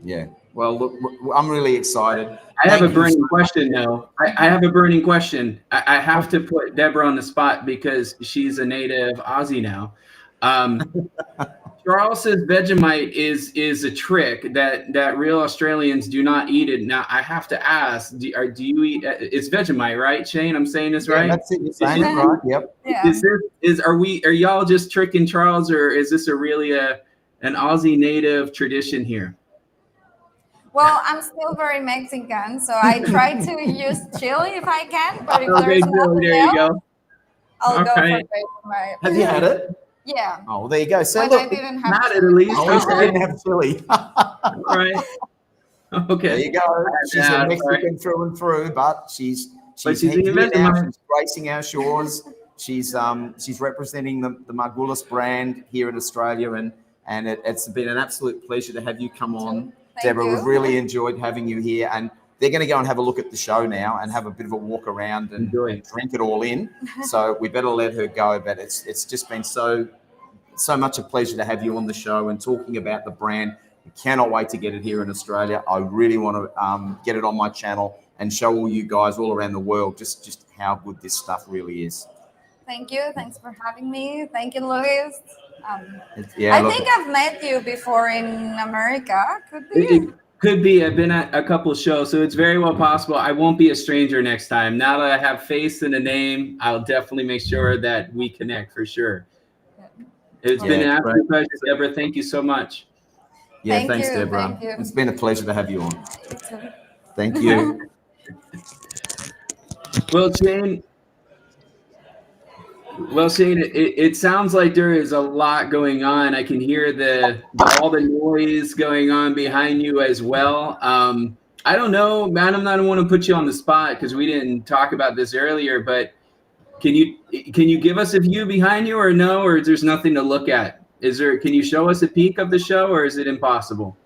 Yeah. Well, look, I'm really excited. I have a burning question, though. I have a burning question. I have to put Deborah on the spot because she's a native Aussie now. Charles says Vegemite is a trick that real Australians do not eat it. Now, I have to ask, do you eat? It's Vegemite, right, Shane? I'm saying this right? That's it. You're saying it right. Yep. Yeah. Are y'all just tricking Charles, or is this really an Aussie native tradition here? Well, I'm still very Mexican, so I try to use chili if I can. But if there's nothing there you else, go. I'll go right. for Vegemite. Have you had it? Yeah. Oh, there you go. So When look, I didn't have Not at chili. least. at least I didn't have chili. All right. Okay. There you go. She's Yeah, a Mexican through and through, but she's she's here in now. Vegemite. She's gracing our shores. She's representing the Margules brand here in Australia, and it's been an absolute pleasure to have you come on. Thank Deborah, you. we've really enjoyed having you here, and they're going to go and have a look at the show now and have a bit of a walk around and drink it all in. So we better let her go. But it's just been so much a pleasure to have you on the show and talking about the brand. We cannot wait to get it here in Australia. I really want to get it on my channel and show all you guys all around the world just how good this stuff really is. Thank you. Thanks for having me. Thank you, Louis. Yeah, I think I've met you before in America. Could be. It could be. I've been at a couple of shows, so it's very well possible. I won't be a stranger next time. Now that I have face and a name, I'll definitely make sure that we connect for sure. It's been an absolute pleasure, Deborah. Thank you so much. Yeah, Thank thanks, you, Deborah. thank you. It's been a pleasure to have you on. Thank you. Well, Shane, it sounds like there is a lot going on. I can hear all the noise going on behind you as well. I don't know, man. I don't want to put you on the spot because we didn't talk about this earlier. But can you give us a view behind you, or no, or there's nothing to look at? Can you show us a peek of the show, or is it impossible?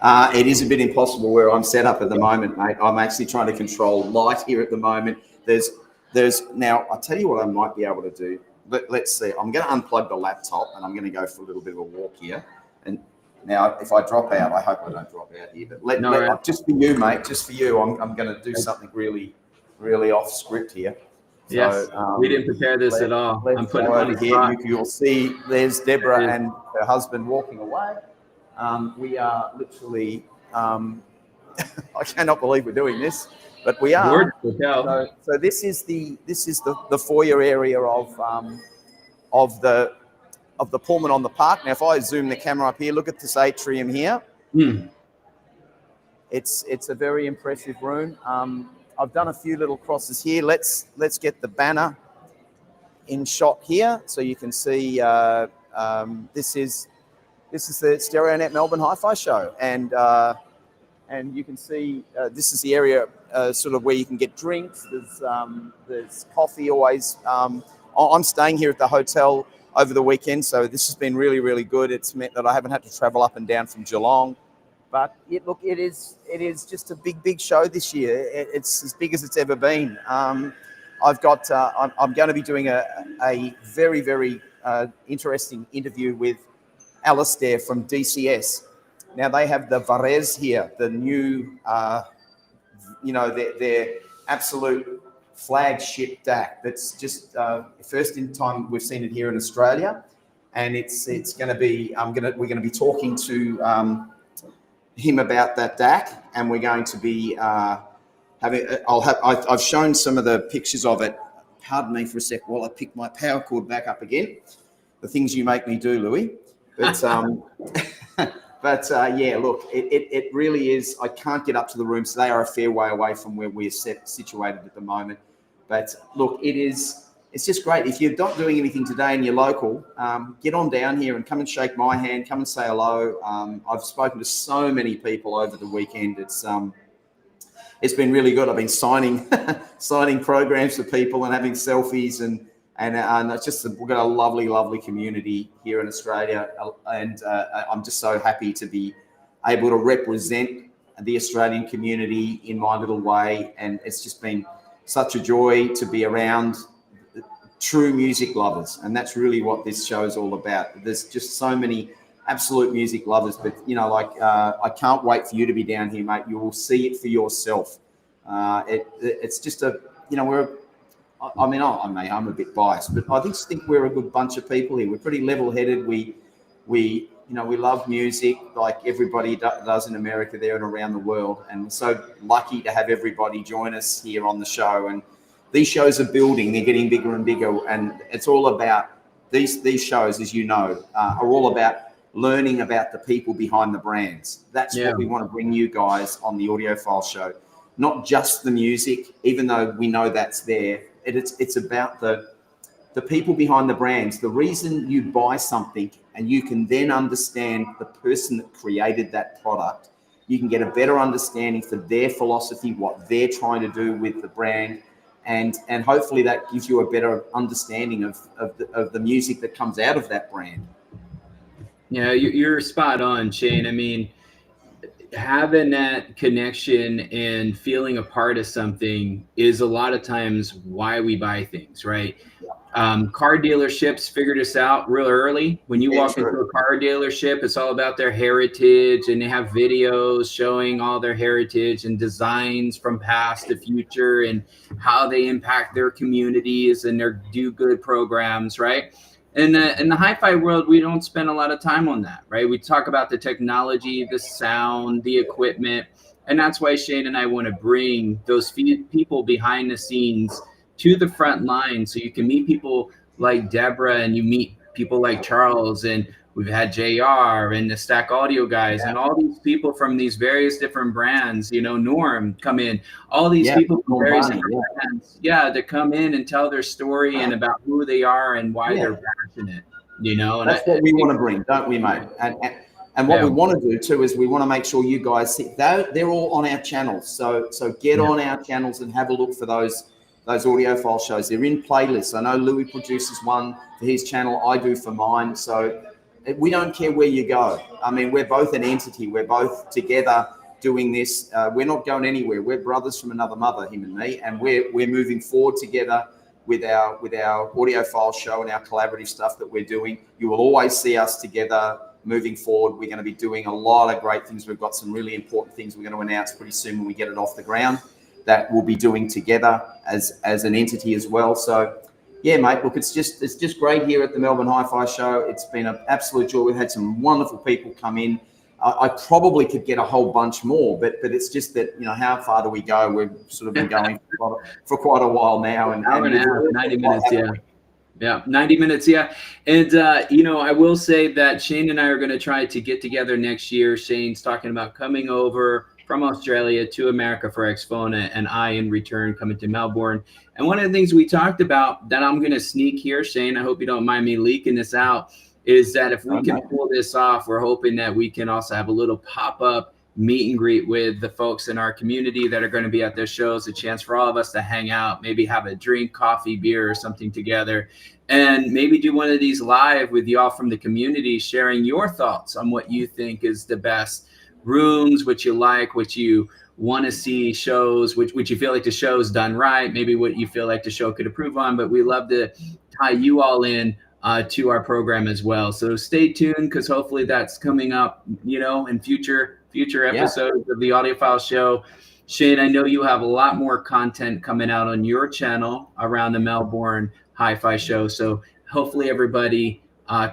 It is a bit impossible where I'm set up at the moment, mate. I'm actually trying to control light here at the moment. There's now, I'll tell you what I might be able to do. Let's see. I'm going to unplug the laptop and I'm going to go for a little bit of a walk here. And now, if I drop out, I hope I don't drop out here. But just for you, mate, just for you, I'm going to do something really, really off script here. Yes, so, we didn't prepare this at all. I'm putting it on the here. spot. You'll see there's Deborah and her husband walking away. We are literally I cannot believe we're doing this, but we are. Word to tell. So this is the foyer area of the Pullman on the Park. Now, if I zoom the camera up here, look at this atrium here. It's a very impressive room. I've done a few little crosses here. Let's get the banner in shot here, so you can see this is the StereoNet Melbourne Hi-Fi Show, and you can see this is the area sort of where you can get drinks. There's coffee always. I'm staying here at the hotel over the weekend, so this has been really, really good. It's meant that I haven't had to travel up and down from Geelong. But it is just a big show this year. It's as big as it's ever been. I'm going to be doing a very, very interesting interview with Alistair from DCS. Now they have the Varese here, the new, their absolute flagship DAC. That's just first in time we've seen it here in Australia, and it's going to be we're going to be talking to him about that DAC, and we're going to be I've shown some of the pictures of it. Pardon me for a sec while I pick my power cord back up again. The things you make me do, Louis. But yeah, look, it really is. I can't get up to the rooms. They are a fair way away from where we're situated at the moment. But look, it's just great. If you're not doing anything today and you're local, get on down here and come and shake my hand. Come and say hello. I've spoken to so many people over the weekend. It's been really good. I've been signing programs for people and having selfies and it's just we've got a lovely community here in Australia, and I'm just so happy to be able to represent the Australian community in my little way, and it's just been such a joy to be around true music lovers, and that's really what this show is all about. There's just so many absolute music lovers, but I can't wait for you to be down here, mate. You will see it for yourself. It's just I'm a bit biased, but I just think we're a good bunch of people here. We're pretty level-headed. We love music like everybody does in America there and around the world, and we're so lucky to have everybody join us here on the show. And these shows are building; they're getting bigger and bigger, and it's all about these shows, as you know, are all about learning about the people behind the brands. That's what we want to bring you guys on the Audiophile Show. Not just the music, even though we know that's there. It's about the people behind the brands. The reason you buy something, and you can then understand the person that created that product. You can get a better understanding for their philosophy, what they're trying to do with the brand, and hopefully that gives you a better understanding of the music that comes out of that brand. Yeah, you're spot on, Shane. I mean, having that connection and feeling a part of something is a lot of times why we buy things, right? Car dealerships figured us out real early. When you walk into a car dealership, it's all about their heritage, and they have videos showing all their heritage and designs from past to future and how they impact their communities and their do good programs, right? In the hi-fi world, we don't spend a lot of time on that, right? We talk about the technology, the sound, the equipment, and that's why Shane and I want to bring those people behind the scenes to the front line, so you can meet people like Deborah, and you meet people like Charles, and we've had JR and the Stack Audio guys, and all these people from these various different brands, Norm come in, all these people from various different brands, to come in and tell their story and about who they are and why they're passionate, And that's what we want to bring, don't we, mate? And what we want to do too is we want to make sure you guys see they're all on our channels. So get on our channels and have a look for those Audiophile shows. They're in playlists. I know Louis produces one for his channel. I do for mine. So we don't care where you go. I mean, we're both an entity. We're both together doing this. We're not going anywhere. We're brothers from another mother, him and me, and we're moving forward together with our Audiophile show and our collaborative stuff that we're doing. You will always see us together moving forward. We're going to be doing a lot of great things. We've got some really important things we're going to announce pretty soon when we get it off the ground that we'll be doing together as an entity as well. So yeah, mate, look, it's just great here at the Melbourne Hi-Fi Show. It's been an absolute joy. We've had some wonderful people come in. I probably could get a whole bunch more, but it's just that, you know, how far do we go? We've sort of been going for quite a while now. And, hour and a half, 90 minutes, yeah. Yeah, 90 minutes, yeah. And, you know, I will say that Shane and I are going to try to get together next year. Shane's talking about coming over from Australia to America for Exfona, and I, in return, coming to Melbourne. And one of the things we talked about that I'm going to sneak here, Shane, I hope you don't mind me leaking this out, is that if we can pull this off, we're hoping that we can also have a little pop-up meet and greet with the folks in our community that are going to be at their shows, a chance for all of us to hang out, maybe have a drink, coffee, beer, or something together, and maybe do one of these live with y'all from the community, sharing your thoughts on what you think is the best rooms, what you like, what you want to see shows, which you feel like the show's done right, maybe what you feel like the show could improve on. But we love to tie you all in to our program as well. So stay tuned, because hopefully that's coming up, you know, in future episodes of the Audiophile Show. Shane, I know you have a lot more content coming out on your channel around the Melbourne Hi-Fi Show. So hopefully everybody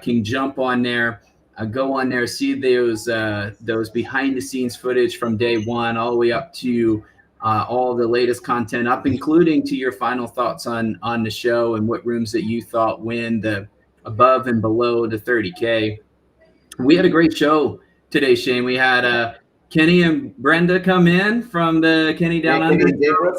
can jump on there, go on there, see those behind the scenes footage from day one all the way up to all the latest content, up including to your final thoughts on the show and what rooms that you thought win the above and below the 30K. We had a great show today, Shane. We had Kenny and Brenda come in from the Kenny Down Under. Kenny and Deborah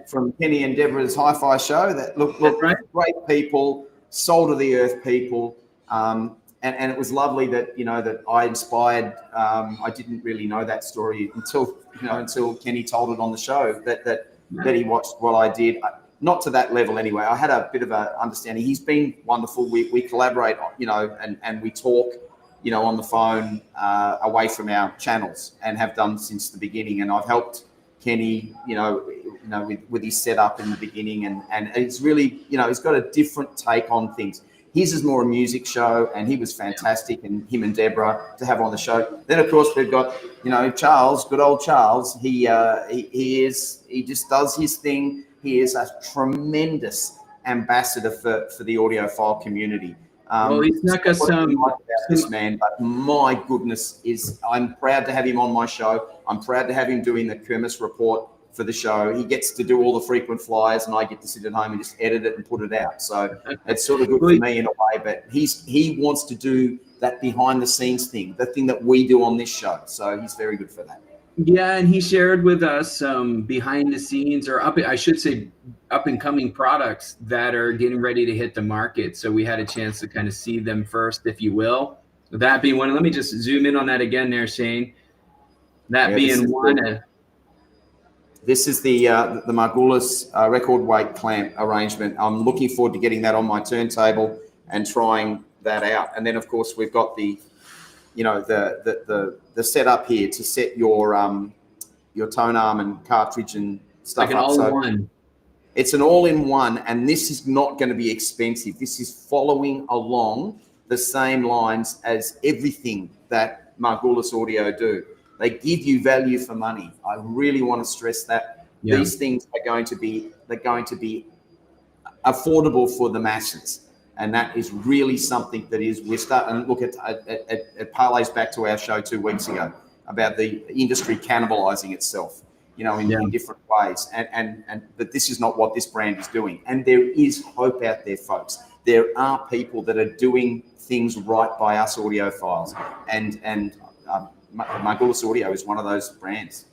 from Kenny and Deborah's Hi-Fi Show. That look right. Great people, soul to the earth people. And it was lovely that, you know, that I inspired. I didn't really know that story until Kenny told it on the show that he watched what I did. Not to that level anyway. I had a bit of a understanding. He's been wonderful. We collaborate, you know, and we talk, you know, on the phone away from our channels, and have done since the beginning. And I've helped Kenny, you know, with his setup in the beginning, and it's really, you know, he's got a different take on things. His is more a music show, and he was fantastic, and him and Deborah to have on the show. Then, of course, we've got, you know, Charles, good old Charles. He just does his thing. He is a tremendous ambassador for the audiophile community. Well, he's snuck us some. This man, but my goodness, I'm proud to have him on my show. I'm proud to have him doing the Kirmuss report for the show. He gets to do all the frequent flyers, and I get to sit at home and just edit it and put it out. So it's sort of good for me in a way. But he wants to do that behind the scenes thing, the thing that we do on this show. So he's very good for that. Yeah, and he shared with us some behind the scenes, or up and coming products that are getting ready to hit the market. So we had a chance to kind of see them first, if you will. That being one, let me just zoom in on that again there, Shane. That being one. This is the Margules record weight clamp arrangement. I'm looking forward to getting that on my turntable and trying that out. And then, of course, we've got the setup here to set your tone arm and cartridge and stuff. Like an all-in-one. It's an all-in-one, and this is not going to be expensive. This is following along the same lines as everything that Margules Audio do. They give you value for money. I really want to stress that. Yeah. These things are going to be affordable for the masses. And that is really something that we're starting to look at. It parlays back to our show 2 weeks ago about the industry cannibalizing itself, you know, in different ways. But this is not what this brand is doing. And there is hope out there, folks. There are people that are doing things right by us audiophiles. And Margules Audio is one of those brands.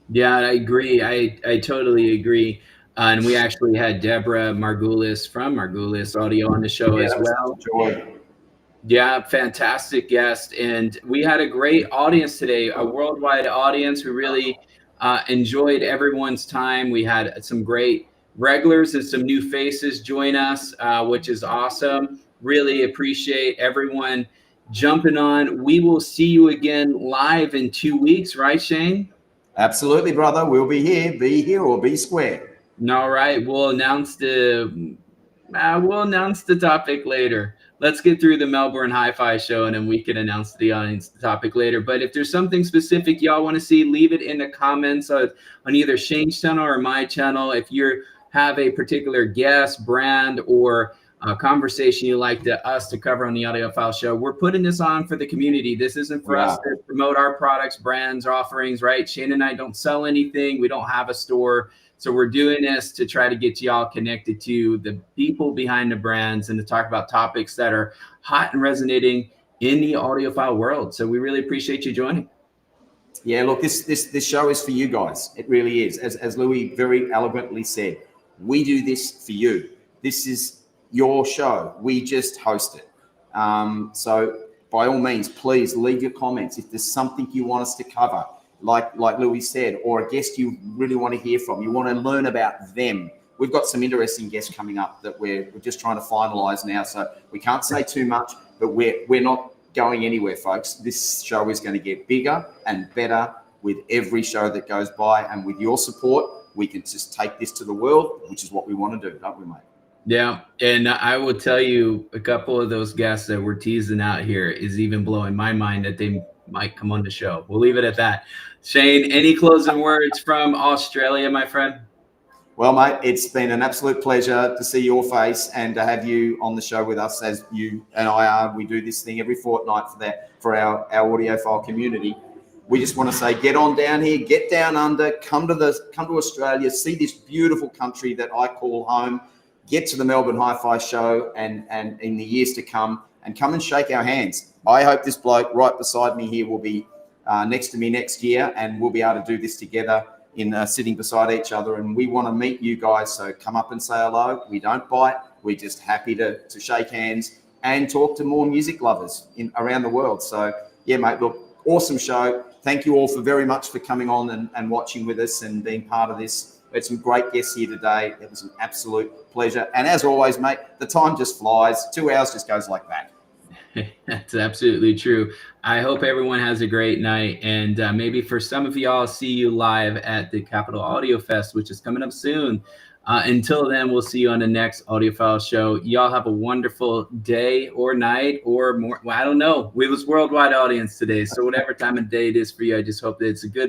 Yeah, I agree. I totally agree. And we actually had Deborah Margules from Margules Audio on the show as well. Yeah, fantastic guest. And we had a great audience today, a worldwide audience. We really enjoyed everyone's time. We had some great regulars and some new faces join us, which is awesome. Really appreciate everyone jumping on. We will see you again live in 2 weeks, right, Shane? Absolutely, brother. We'll be here. Be here or be square. All right. We'll announce the topic later. Let's get through the Melbourne Hi-Fi Show, and then we can announce the audience the topic later. But if there's something specific y'all want to see, leave it in the comments on either Shane's channel or my channel. If you have a particular guest, brand, or conversation you like us to cover on the Audiophile Show. We're putting this on for the community. This isn't for us to promote our products, brands, offerings, right? Shane and I don't sell anything. We don't have a store. So we're doing this to try to get y'all connected to the people behind the brands and to talk about topics that are hot and resonating in the audiophile world. So we really appreciate you joining. Yeah, look, this show is for you guys. It really is. As Louis very eloquently said, we do this for you. This is your show. We just host it. So by all means, please leave your comments. If there's something you want us to cover, like Louis said, or a guest you really want to hear from, you want to learn about them. We've got some interesting guests coming up that we're just trying to finalize now. So we can't say too much, but we're not going anywhere, folks. This show is going to get bigger and better with every show that goes by. And with your support, we can just take this to the world, which is what we want to do, don't we, mate? Yeah. And I will tell you, a couple of those guests that we're teasing out here is even blowing my mind that they might come on the show. We'll leave it at that. Shane, any closing words from Australia, my friend? Well, mate, it's been an absolute pleasure to see your face and to have you on the show with us, as you and I are. We do this thing every fortnight for our audiophile community. We just want to say, get on down here, get down under, come to Australia, see this beautiful country that I call home. Get to the Melbourne Hi-Fi Show and in the years to come, and come and shake our hands. I hope this bloke right beside me here will be next to me next year, and we'll be able to do this together in sitting beside each other. And we want to meet you guys, so come up and say hello. We don't bite. We're just happy to shake hands and talk to more music lovers around the world. So yeah, mate, look, awesome show. Thank you all very much for coming on and watching with us and being part of this. We had some great guests here today. It was an absolute pleasure. And as always, mate, the time just flies. 2 hours just goes like that. That's absolutely true. I hope everyone has a great night. And maybe for some of y'all, see you live at the Capital Audio Fest, which is coming up soon. Until then, we'll see you on the next Audiophile Show. Y'all have a wonderful day or night or more. Well, I don't know. We was worldwide audience today. So whatever time of day it is for you, I just hope that it's a good